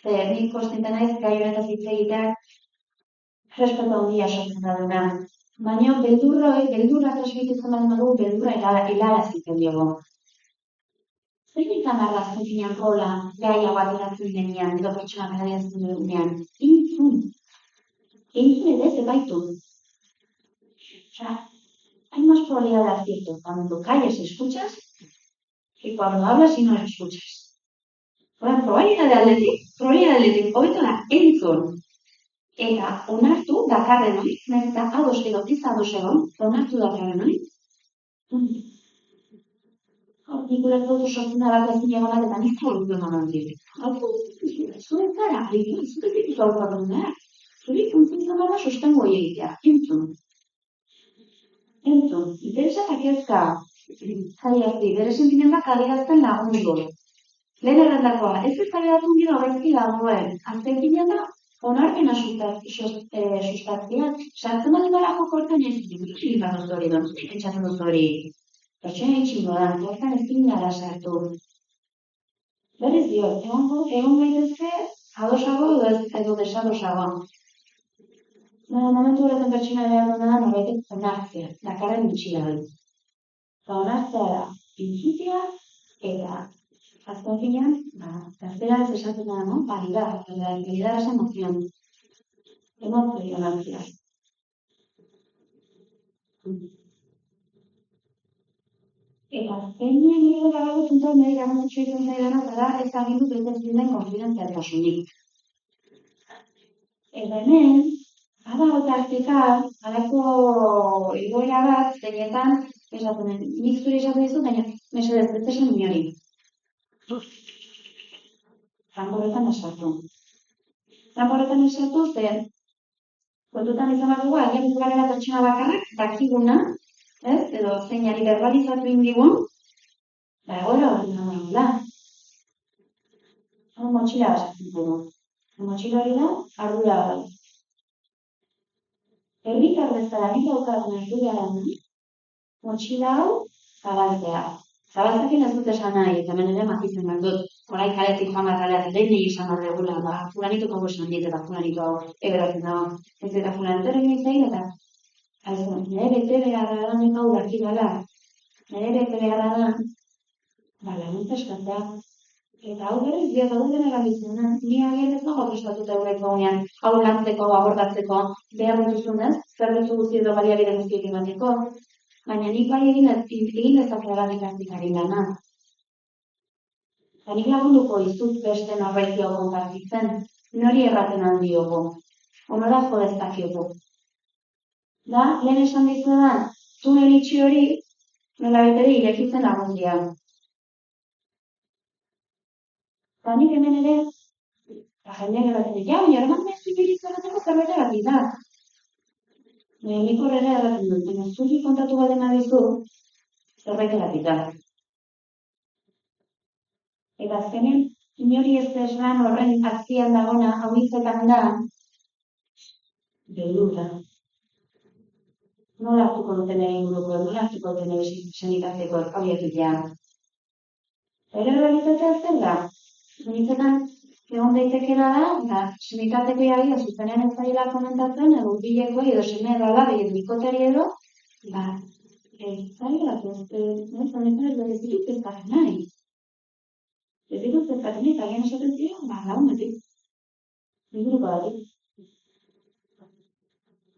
Speaker 2: Nik konstenten naiz gai honetaz hitz egiteak respeto handia sortzen da duna. Baina beldurra transmititzen baldin badugu, beldurra helaraziten diogu. Zein izan arrazten finean rola gai hau ateratzen denean, edo pertsonak adierazten duenean? Entzun edo ez baitu. Hay más probabilidad de acierto cuando calles y escuchas que cuando hablas y no escuchas. Probabilidade aldetik, hobeto da, entzun. Eta onartu dakarren hori, nahiz eta ados edo ados egon, onartu dakarren hori. Nik ulertu dut sortzen da bat ezin egonak eta nik zaurtu eman handik. Zure zara, zure ditu zaurtu behar. Zure funtzioa gara sostengo egitea, entzun. Interesatak ezka, bere sentimentak adierazten lagundu. Lehen errandakoa, ez eztabaidatu gero gaizki dagoen. Azken finean da, onarpena sustatzea. Sartzen baldin balako kortan ez dut hori dut, pentsatzen dut hori. Pertsona itxingo da, kortan ez gara sartu. Berriz dio, egon gaitezke adosago edo desadosago. Momentu horretan pertsona behar duna norbaitek onartzea, dakarren bitxia hori. Onartzea da, intzitia eta azken finean, gaztera ez esaten da, no? Validar esa emoción. Emozionaltzea. Eta azkenean nire gara puntuan nahi garrantzitsu egiten zaidana, da ez agindu betetzen den konfidentzialtasunik. Eta hemen, badago tarteka, halako egoera bat, zeinetan, esaten den, nik zure esaten dizut, baina mesedez ez esan inori. Zanborretan esatu. Zanborretan esatu, zen, kontutan izan bat dugu, agian garela pertsona bakarrak, dakiguna, ez? Edo zeinari verbalizatu indigun, egoera hori da. Motxila basatzen dugu. Motxila hori da, ardura bai. Herritar bezala nik daukagun arduraren motxila hau zabaltzea. Zabaltzekin ez dut esan nahi, eta hemen ere matizen behar dut. Horai kaletik joan bat kaleak, lehen egin izan behar degula, fulanituko gosan dit, eta fulanito hau eberatzen dago. Ez eta fulanito egin zein, eta nire bete beharra da nik hau dakidala. Nire bete beharra da, laguntza eskatzea. Eta hau berriz, dio dena erabiltzen da. Ni agian ez dago prestatuta eureko honean, hau lantzeko, abordatzeko, behar dituzunez, zerbitzu guzti edo baliabide guztiek emateko. Baina nik bai egin ezakera ikastikari lana. Eta nik lagunduko izut beste norbaitio konpartitzen, nori erraten handiogo, onora jo dezakiogo. Da, lehen esan dizudan, tunel itxi hori, nola betere irekitzen lagundia. Eta nik hemen ere, jendeak erraten dut, baina erraten ez dut errateko zerbait erratik da. Nik horrela erraten dut, baina zuri kontatu baden adizu, zerbait erratik da. Eta azkenean, inori ez esan horren azpian dagona, hau hitzetan da, beldurra. Nola hartuko duten ere inguruko, nola hartuko duten ere senitateko horiekidea. Ere realitatea zer da? Benitzetan, egon daitekela da, senitateko iagia zuzenean ez zaila komentatzen, edo bileko edo seme edo alabe edo bikotari edo, ez zaila, honetan ez ditut ez garen nahi. Ez ditut ez garen nahi, eta agian esaten ziren, lagunetik. Inguruko datik.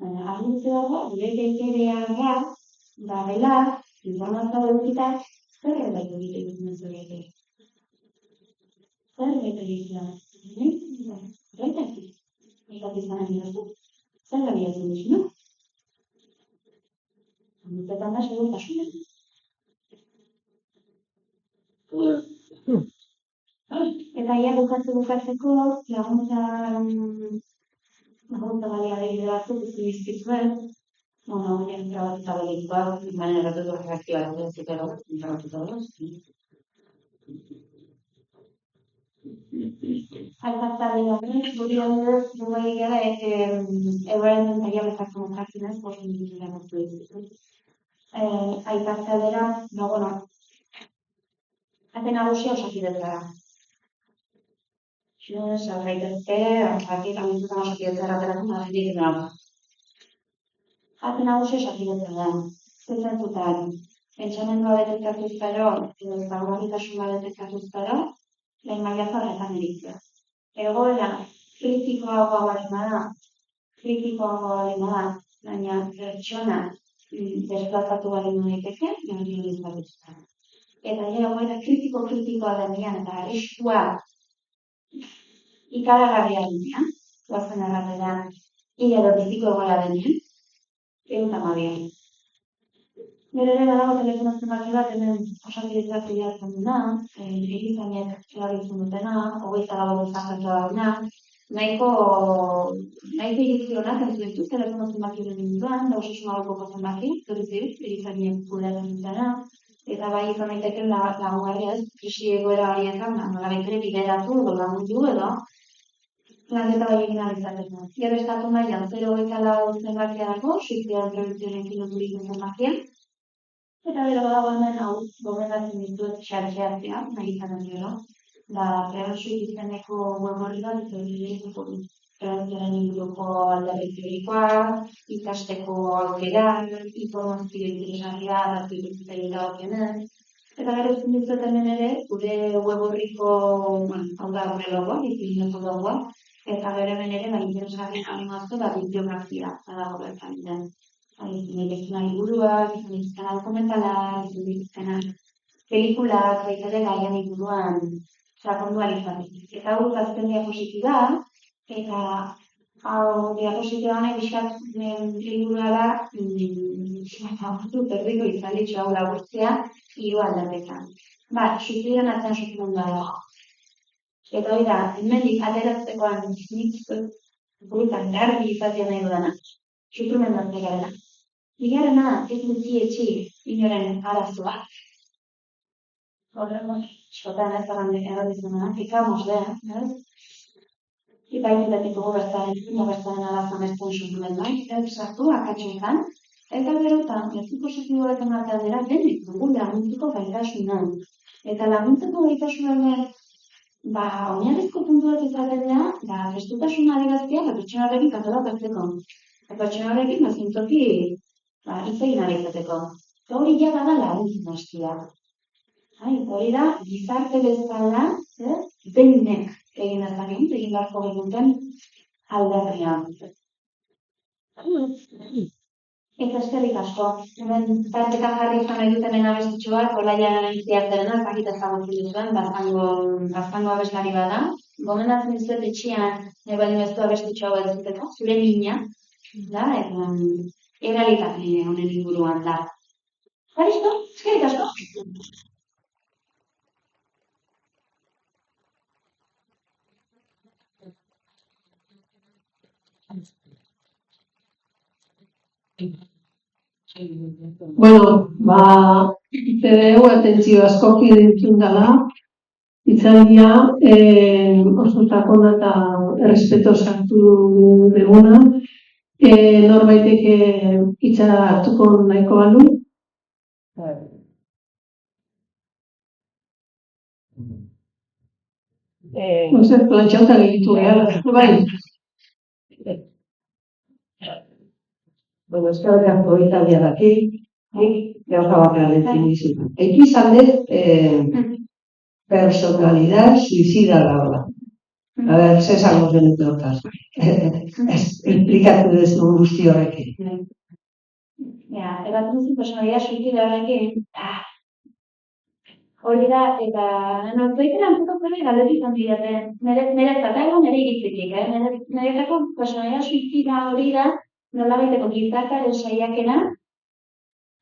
Speaker 2: Argi dute dago, gure bekerea da bela, informazio edukitak, zer erbaitu egiten ez horiek. Zer egiten Gaitak, egin izan ari duzu. Zer gabiatzen duzu, no? Handutetan da, segurtasunen. Eta ia bukatzeko laguntza baliabide batzuk izkizuen, horiek trabatuta belikoak, imanen erratutu reaktibatzen zikero, trabatuta hori. Alkatzari gari, guri handez, dugai gara, egoaren dentaria bezatzen mukatzen ez, bost minutu lehatu dizitu. Aikatzadera, ate nagusia osakidetzara. Salgaitezke, akit amintzutan osakidetzara ateratzen da jendik nago. Ate nagusia osakidetzara. Zentzutan, pentsamendua detektatuz gero, edo zaurgarritasun detektatuz gero, lehen mailazo horretan eritzea. Egoera kritikoagoa baina pertsona desplazatu baldin daiteke, hori izabetzuta. Eta egoera kritikoa denean eta arriskua ikaragarria denean, guazen erratera, edo biziko egoera denean, egun tamabian. Gero ere badago telefono zenbaki bat hemen osakidetzak bilatzen duna, egizainek erabiltzen dutena, 24 zahartua dauna, nahiko irizionak ez dutu telefono zenbaki horren inguruan, da osasun alokoko zenbaki, egizainek kudeatzen dutena, eta bai izan daiteke lagungarria ez, krisi egoera horietan, nolabait ere bideratu edo lagundu edo lanketa bai egin ahal izateko. Gero estatu mailan 0,24 zenbakiarako, suizidaden prebentzioarekin loturiko zenbakia, eta gero dago hemen hau gomendatzen dituet xartxeatzea, nahi izaten gero, prebentzio izeneko web horri bat, prebentzioaren inguruko alderdi teorikoa, ikasteko aukera, informazio interesgarria, datu ikuspegi dagokionez. Eta gero ezin dizuet hemen ere, gure web horriko, hau da gure logoa, izineko logoa, eta gero hemen ere, interesgarri animazio da bibliografia, dago bertan den. Izan dituzkena liburuak, izan dituzkena dokumentalak, izan dituzkena pelikulak, baita ere gaian inguruan sakondu ahal izatetik. Eta hau azken diapositiba, eta hau diapositiba honek pixkat liburua da, perdiko izalitxo hau laburtzea, 3 alderdetan. Suizidaden atzean sufrimendua dago. Eta hori da, hemendik ateratzekoan nik burutan garbi izatea nahi dudana, sufrimenduan garela. Bigarrena, ez dutzi etxi inoren arazoa. Horrela, xotan ez da dizuna, fikamos lehen, ez? Ipaitetetik bertzaren arazan ez den sufrimenduan, ez sartu, akatxoetan, eta berotan, ez positiboetan aldera, denek dugu laguntzeko gaitasuna. Eta laguntzeko gaitasuna oinarrizko puntu bat izaten da, prestutasuna adieraztea, pertsona horrekin katola hartzeko. Pertsona horrekin, zintzoki, hitz egin ahal izateko. Hori ja da laguntzen hastea. Hori da, gizarte bezala, denek egin dezakeen, egin beharko genuten alderdia. Eta eskerrik asko. Hemen tarteka jarri izan nahi dut hemen abestitxo bat, Olaian ziarterena, ez dakit ezagutzen duzuen, baztango abeslari bada. Gomendatzen dizuet etxean, baldin ez du abestitxo hau entzuteko, zure mina, da, eta errealitate honen inguruan da. Listo, eskerrik asko.
Speaker 1: Bueno, zereu atentzio askoki dintzun dela, itzaldia, oso sakona eta errespeto sartu duguna, norbaitek hitza hartuko nahiko balu. Plantxauta gehitu bai.
Speaker 3: Bueno, eskerrik asko italiadatik, gauza bat galetzen dizut. Izan dut personalidad suicida dagoela. A ver, ze esango genuke hortaz. Esplikatu duzu guzti horrekin.
Speaker 2: Ebatzen duzu personalidad suicida horrekin, hori da, eta nortzoiten antzeko zure galdetu izan didaten. Nire iritzitik, niretako personalidad suicida hori da, nolabaiteko gizartearen saiakera,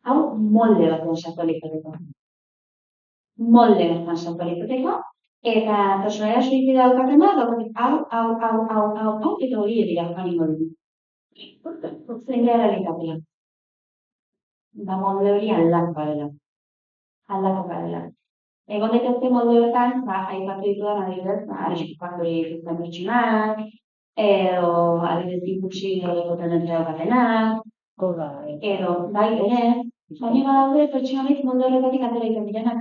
Speaker 2: hau molde batean sartualizateko. Eta personalidad suicida daukatena, hau, eta hori dira joaniko dugu. Zein gara realitatea. Da molde hori aldako garela. Egon daitezke molde horretan, aipatu ditudan adibidez, arriskuak hori dituzten pertsonak, edo adibidez ikusi horrekoten entra daukatenak, edo bai ere, baina badaude pertsonarik molde horretatik atera egiten direnak.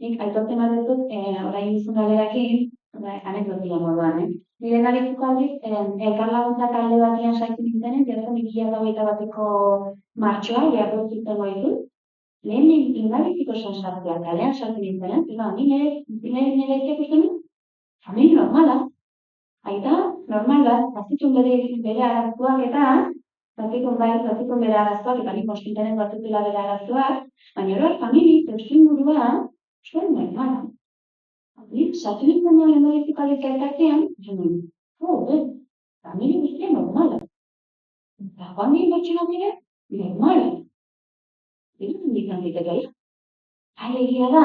Speaker 2: Nik aitortzen bat dut, orain duzun galerakin, anekdotia moduan, nire nabituko aldiz, elkarlaguntza talde batian saitu nintzenen, gero 2021ko martxoa, jarro zuten goitu, lehen ingariziko sensazioa kalean sartu nintzenen, nire ikusten dut, familia normala. Aita, normal bat, bazitun bere araztuak eta, bazitun bere araztuak, eta nik konstintenen batutela bere araztuak, baina hori familia, euskien burua, zuen normala. Sartu nintzen duen ingariziko elkartean, familia guztia normala. Eta joan dien batxuna dire, normala. Dikan ditekela. Egia da,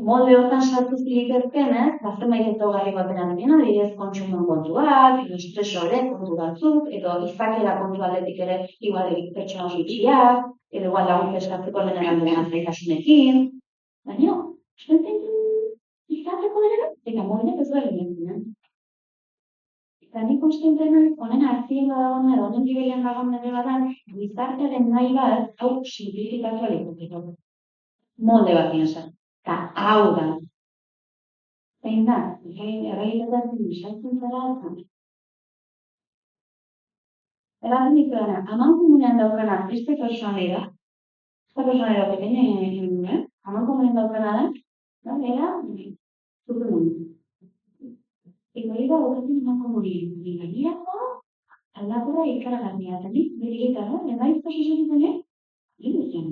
Speaker 2: molde hortan sartu ziliterken, zenbait ezaugarri batean dena, adibidez kontsumoen kontuak, edo estresore kontu batzuk, edo izakera kontu aldetik ere igualerik pertsona suiziak, edo igual laguntza eskatzeko denean duen zaitasunekin, baina, eskatzen izateko denean, eta mobilet ez duela egin. Eta nik konstiente naiz, honen artien badagoen edo, honen gibelian dagoen ere badan, gizartearen nahi bat, hau simplifikatu alikutiko. Molde bat esan. Eta hau da. Zein da, errealitatean bisaltzen zara, eratzen ditu dena, aman komunean daukana beste personalidad, esta personalidad que tiene, aman komunean daukana da, era, supermundo. Eta hori da, horrekin aman komunean, gainerakoa, aldakora ikaragarria, eta nik, berigeta da, eta izpasi egiten, ilusioan,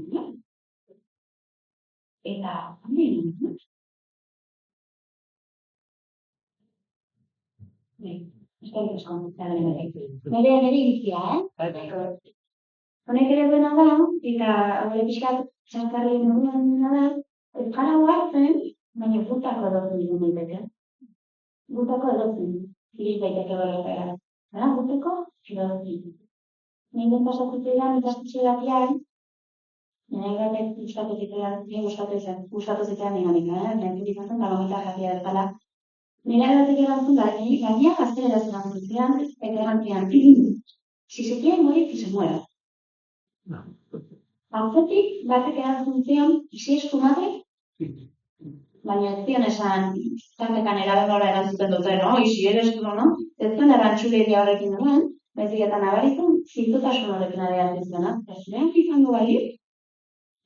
Speaker 2: eta, handien, eskerrik asko, nire iritzia, honek ere duena da, eta hori pixkat txankarri nuruan da, euskara hartzen, baina gutako edotzen dugu daiteke. Gutako edotzen, iriz daiteke berrotera. Gara, guteko, edotzen. Nire pasatzen zidan, ikastetxe dakian, nire gatek gustatu zitzaidan dinamika, nire ditzatzen, eta gomita jatia dezala. Nire gatek erantzun da, gainea gazteleraz erantzun zidan, eta erantzian, si se quiere morir, que se muera. Atzetik, batek erantzun zion, si es tu madre, baina ez zion esan, tartekan erabenora erantzuten dute, no? Si eres tu, no? Ez zuen erantzuleria horrekin duen, baizik eta nabaritzen, zintutasun horrekin adierazten zuena. Ez ziren izango bali,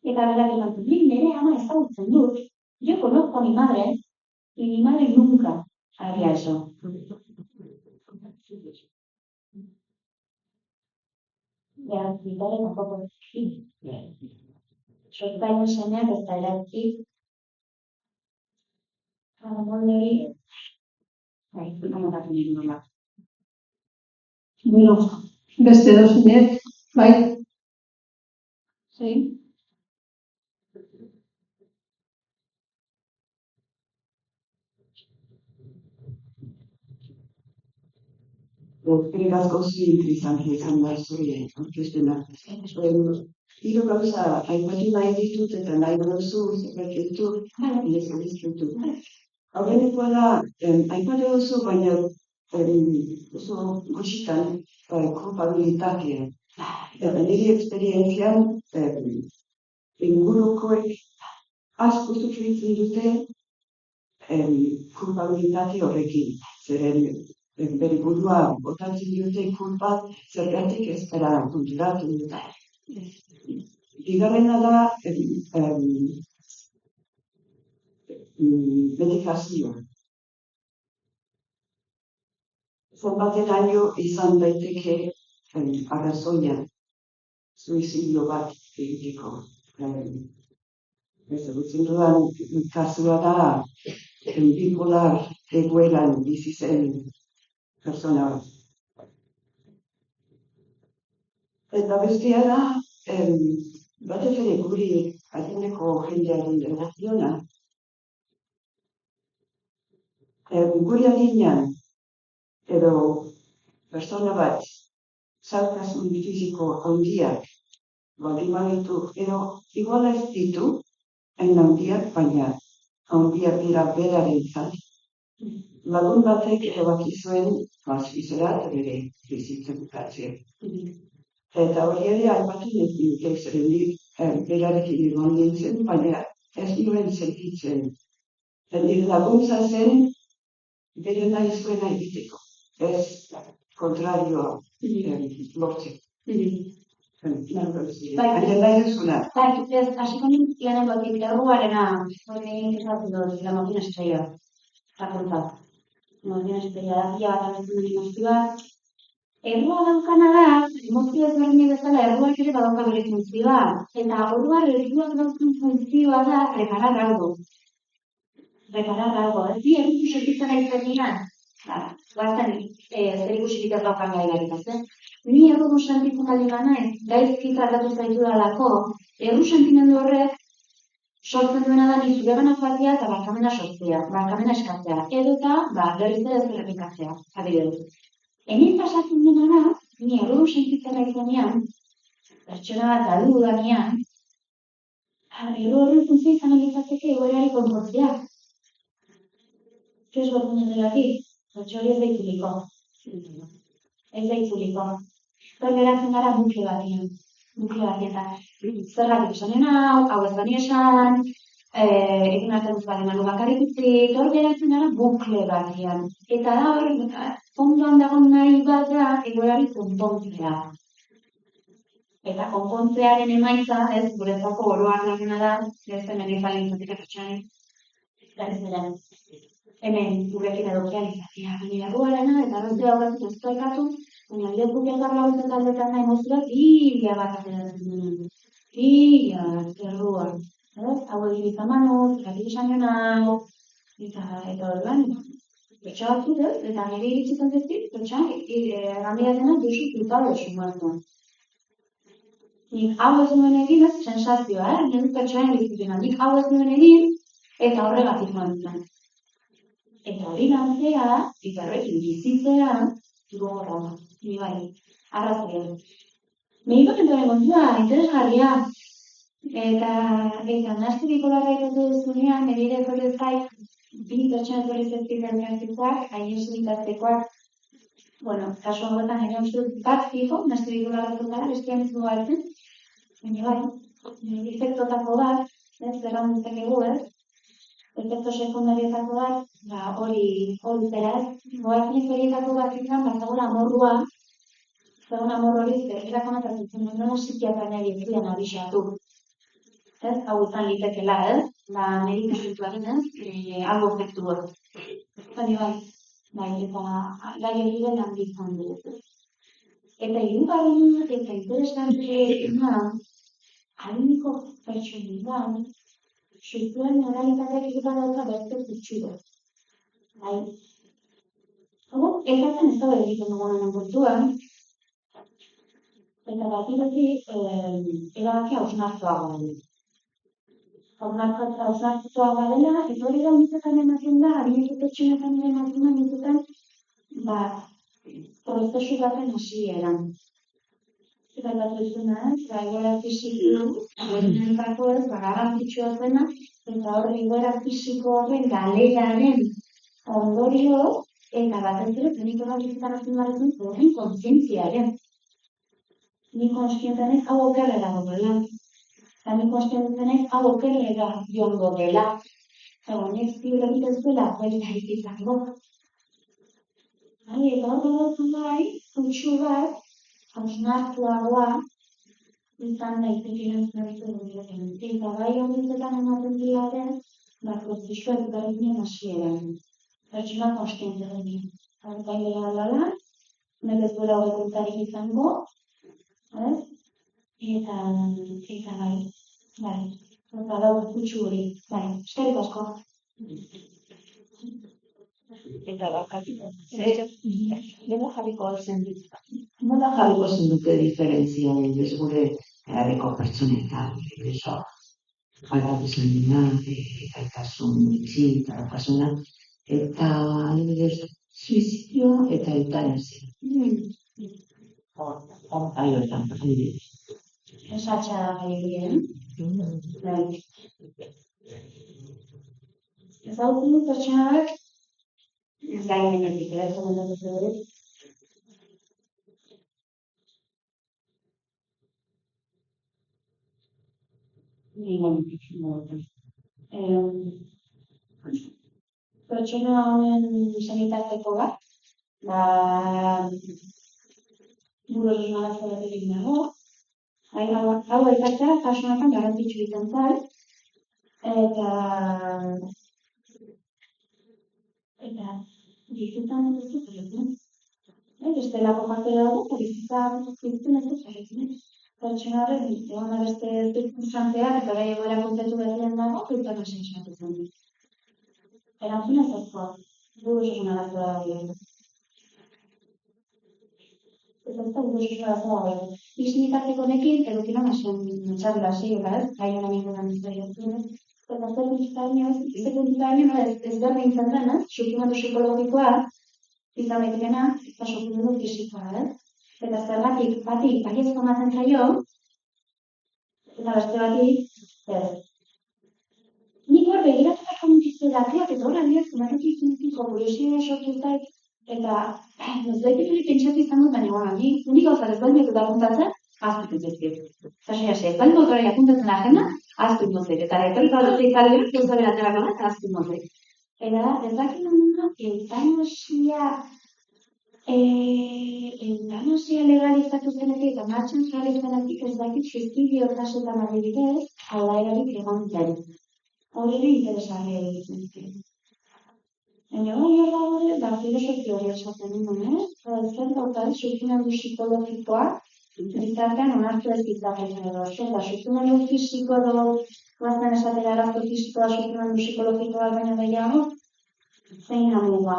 Speaker 2: eta berak erantzun, nire ama ezagutzen dut, yo conozco a mi madre, y mi madre nunca haría eso. Beraz, bitare tampoco es. Sortzaile semeak ez da eratzi. Molde hori, amoratu nire nola.
Speaker 1: Bueno, beste edozenek, bai?
Speaker 2: Zein?
Speaker 4: Eskerrik asko zu interesantea izan da zure aurkezpena. Hiru gauza aipatu nahi ditut eta nahi duzu zerbait ditut, dizkitu. Aurrenekoa da, aipatu duzu, baina oso gutxitan kulpabilitatea. Eta nire esperientzian ingurukoek asko sufritzen dute kulpabilitate horrekin. Zeren bere burua botatzen dute kulpa zergatik ez bera konturatu dute. Bigarrena da medikazioa. Zenbateraino izan daiteke arrazoia suizidio bat egiteko. Ezagutzen dudan kasua da bipolar egoeran bizi zen persona bat. Eta bestea da, batez ere guri adineko jendearen erraziona. Guri adinean, edo persona bat, zailtasun fisiko handiak baldin baditu, edo igual ez ditu, hain handiak, baina handiak dira berarentzat. Lagun batek erabaki zuen Suizerat bere bizitzen bukatzea. Eta hori ere aipatu nuke zeren berarekin egon nintzen, baina ez nuen sentitzen. Nire laguntza zen bere nahi zuena egiteko. Ez kontrarioa lortzen. Baina nahi duzuna.
Speaker 2: Hasiko nintzen lehenengotik erruarena, hori egin ezatzen dut, la máquina estrella. Rakontzat. Máquina estrella da, pila bat abetzen dut emozioa. Errua daukana da, emozio ezberdin bezala erruak ere badauka bere funtzioa. Eta orduan erruak daukan funtzioa da reparar algo. Reparar algo. Ez di, errutu sentitzen aizen dira. Guazten, zer ikusirik ez daukan gailarik, ez? Ni errutu sentitzen bali banaiz, gaizki tratatu zaitu dalako, erru sentimendu horrek sortzen duena da ni zuregana joatea eta barkamena sortzea, barkamena eskatzea, edo eta berriz ere ez errepikatzea, adibidez. Hemen pasatzen dena da, ni erru sentitzen aizenean, pertsona bat galdu dudanean, errorren funtzio izan litzateke egoerari konpontzea. Ez gortzen delatik, hori ez da itzuliko. Ez da itzuliko. Hor geratzen gara bukle batean. Zergatik esan hau ez bani esan, egin arte duz bat eman bakarrik utzik, hor geratzen gara bukle batean. Eta da hor, fondoan dagoen nahi bat da, egoerari konpontzea. Eta konpontzearen emaitza, ez, guretzako oroak laguna da, ez hemen izan lintzatik pertsonari. Ez dira, hemen gurekin edukian izatea. Baina erruarena eta arrote aurretik ez doikatu, baina leku elkarra horretzen taldetan nahi mozioak, pila bat ateratzen duen. Pila bat, errua. Hau egin izamanoz, erratik esan hau, eta horrean, pertsa batzut, eta nire iritzitzen dezit, pertsa, erramidatena duzu flipado esu martuan. Nik hau ez nuen egin, ez sensazioa, nire pertsoaren bizituna. Nik hau ez nuen egin, eta horregatik mantzen. Eta hori gantzea, eta horrekin bizitzea, gogorra da, ni bai, arrazia. Medikamentoaren kontua, interesgarria. Eta naste bikolarra ikatzen duzunean, nire ez zait, bi pertsona etorri diagnostikoak, haien zuritatzekoak. Bueno, kasu horretan ere uste dut bat fiko, naste bikolarra dutara, bestean ez dugartzen. Baina bai, efektotako bat, zerran ditzakegu, efekto sekundarietako bat, hori zera ez. Goazen horietako bat izan, zagun amorrua, zagun amor hori erakonatatzen nola psikiatraiari ez duen abisatu. Ez, hau izan litekela, medikamentuaren ez, algo efektu hori. Baina bai, eta gai hori den handi izan dugu. Eta hirugarren eta interesgarriena, adiniko pertsonidan, suituen moralitateak egiten dauka beste zutxuro. Bai. Ezatzen ez da egiten dugunen kontuan, eta batiretik erabaki hausnartuagoa dela. Hausnartuagoa dela, eta hori da unitzetan ematen da, adiniko pertsonetan ematen da, unitzetan, prozesu baten hasieran. Eta bat duzuna, egoera fisiko, egoerenetako ez, garrantzitsua zena, eta hori egoera fisiko horren galeraren ondorio, eta batez ere, zeniko gabizitan azpimarratzen horren kontzientziaren. Ni konstienten ez, hau okerrera dela. Eta ni konstienten ez, hau okerrera joango dela. Eta honek zibur egiten zuela, hori nahi izango. Eta hor dutzen bai, kuntxu bat, hausnartuagoa, izan daitekeen zerritu dugu. Eta bai horretzetan ematen dilaren, prozesua ezberdinen hasieran. Pertsona konstiente deni. Eta ilegala, nek ez duela horretarik izango, eta bai, eta dago kutsu hori, bai, eskerrik asko.
Speaker 3: Eta bakatiko. Nola jarriko zen dute diferentzia ez gure erabeko pertsonetan, eso, jarratzen dena, gaitasun itxi, garrafasuna, eta suizidio eta eutanazia. Horretan, adibidez.
Speaker 2: Esatxa da gairien. Ez hau dut pertsonak, ez gai menetik, ez komentatu zure. Pertsona honen sanitarteko bat, gure osasun arazoak nago. Hau aipatzea, kasu honetan garrantzitsu izan zen, eta bizitzan ez dut zerretzen. Bestelako faktorea dago, eta bizitzen ez dut zerretzen. Pertsona horrek, egon beste zirkunstanteak eta gai egoera kontetu berrien dago, eta nasen esatu zen. Erantzuna ezazkoa, gure osasun arazoa dago. Ez da gure osasun arazoa dago. Bizinitarteko nekin, edukina nasen txarra hasiera, gai honan inguruan izan. Eta sekundario ez berdin izan dena, sufrimendu psikologikoa izan daitekena, eta sufrimendu fisikoa, eta zergatik bati baiezko ematen zaio, Eta beste bati, ez. Nik hor begiratuak komunitze datiak eta hor adiaz, marroki zuntziko kuriosia sortu zait, eta nozbait hori pentsatu izan dut, baina nik gauzak ez baldin eta apuntatzen, aztu zezket. Zasai, ez baldin autora apuntatzen agenda, aztu mozek. Eta etoriko aldatzea izalera, gauza beraterako da, eta aztu mozek. Eta ez dakit nuna, eutanasia legalizatu zenetik eta martxan jarri zenetik ez dakit suizidio kasuetan adibidez, aldaerarik egon zen. Hori ere interesgarria egiten zen. Baina hori hor dago, filosofia hori esaten nuen, zen daukat sufrimendu psikologikoa, gizartean onartu ez ditzaketan edo, eta sufrimendu fisiko edo, guazten esatera arazo fisikoa sufrimendu psikologikoa baina gehiago, zein amigua.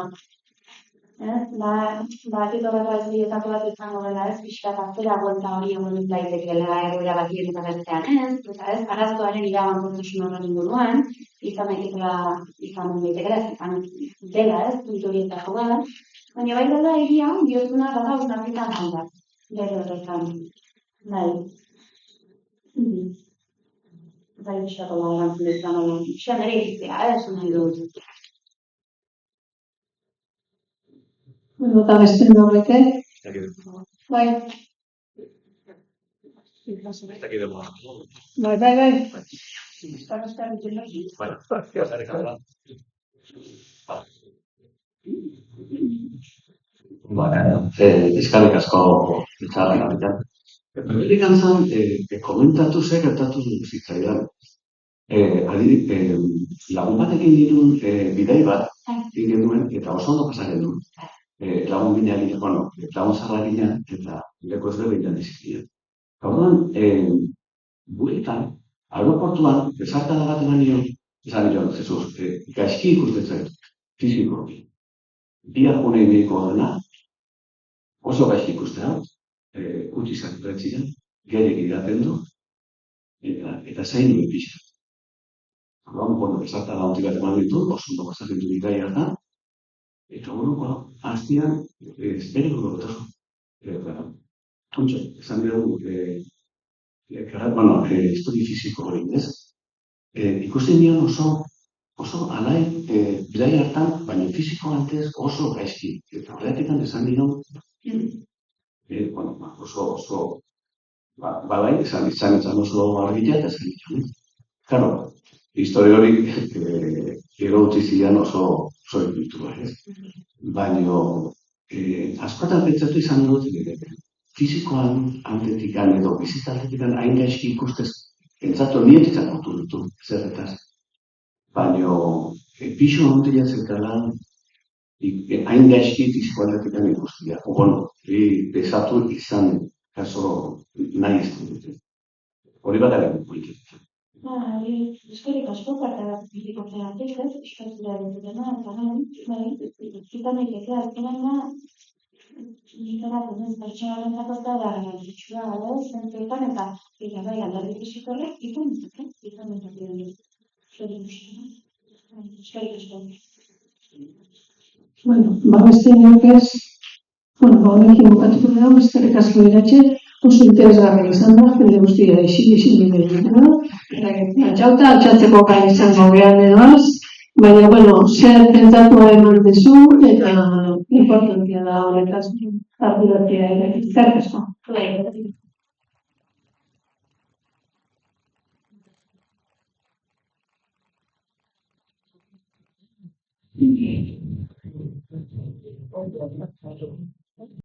Speaker 2: Bakit horrela ez bietako bat izango dela ez, pixkat atzera buelta hori egon daitekeela egoera batien eta bestean ez, eta ez, arazoaren iragankortasun horren inguruan, izan daitekela, izan dela ez, puntu horietako bat, baina bai dela egia, biozuna bada usnakitan handak, bere horretan, bai. Bai, pixkako da erantzun izan hori, pixkan ere egitea, esan nahi dut.
Speaker 1: Eta beste norreke, bai. Bai.
Speaker 5: Eskerrik asko itzarren horretan. Amerikan zan, komentatu zer gertatu zitzaidan. Lagun batekin dirun bidei bat, genuen, eta oso ondo pasa genuen. Lagun bina ginen, lagun zarra ginen, eta leko ez berbeinan izkian. Orduan, bueltan, aeroportuan, bezarkada bat eman esan nion, Jesus, gaizki ikusten zaitu, fizikoki. Bihar honei behiko dena, oso gaizki ikustea, utzi zantzitzian, gerek idaten du, eta zain duen pixka. Orduan, bezarkada honti bat eman ditu, oso ondo pasatzen du bigai hartan, eta hastian, bere gogotasun. Kontxo, esan dugu, histori fiziko hori, ez? Ikusten nion oso alai bidai hartan, baina fiziko antez oso gaizki. Eta horretik esan nion, oso, bai, esan oso argila eta esan nion. Claro, historia hori egauti zidan oso ikutu, ez? Baina, askotan pentsatu izan dut, fizikoan antetikan edo bizitza antetikan hain gaizki ikustez, pentsatu nietitzak kontu ditu, zerretaz. Baina, pixo handia zerkala, hain gaizki fiziko antetikan ikustia. Pesatu izan, kaso nahi izan dute. Hori bat egin politik.
Speaker 2: Eskerrik asko parte bat fizikotzeatik, ez? Eskatzera dutena, eta zitan egiteka, azkenaina, Nikarako ez pertsonalentako da garrantzitsua da, zentzuetan eta bai alderdi fisikorrek izan dut. Eskerrik asko.
Speaker 1: Beste inokez, honekin bukatuko da, eskerrik asko iratxe, oso interesgarri izan da, jende guztia isil bidea da, txauta altxatzeko gai izango gehan edoaz, baina, zer pentsatua eman dezu, eta importantia da honetaz, arduratia ere, eskerrik asko.
Speaker 5: Thank you.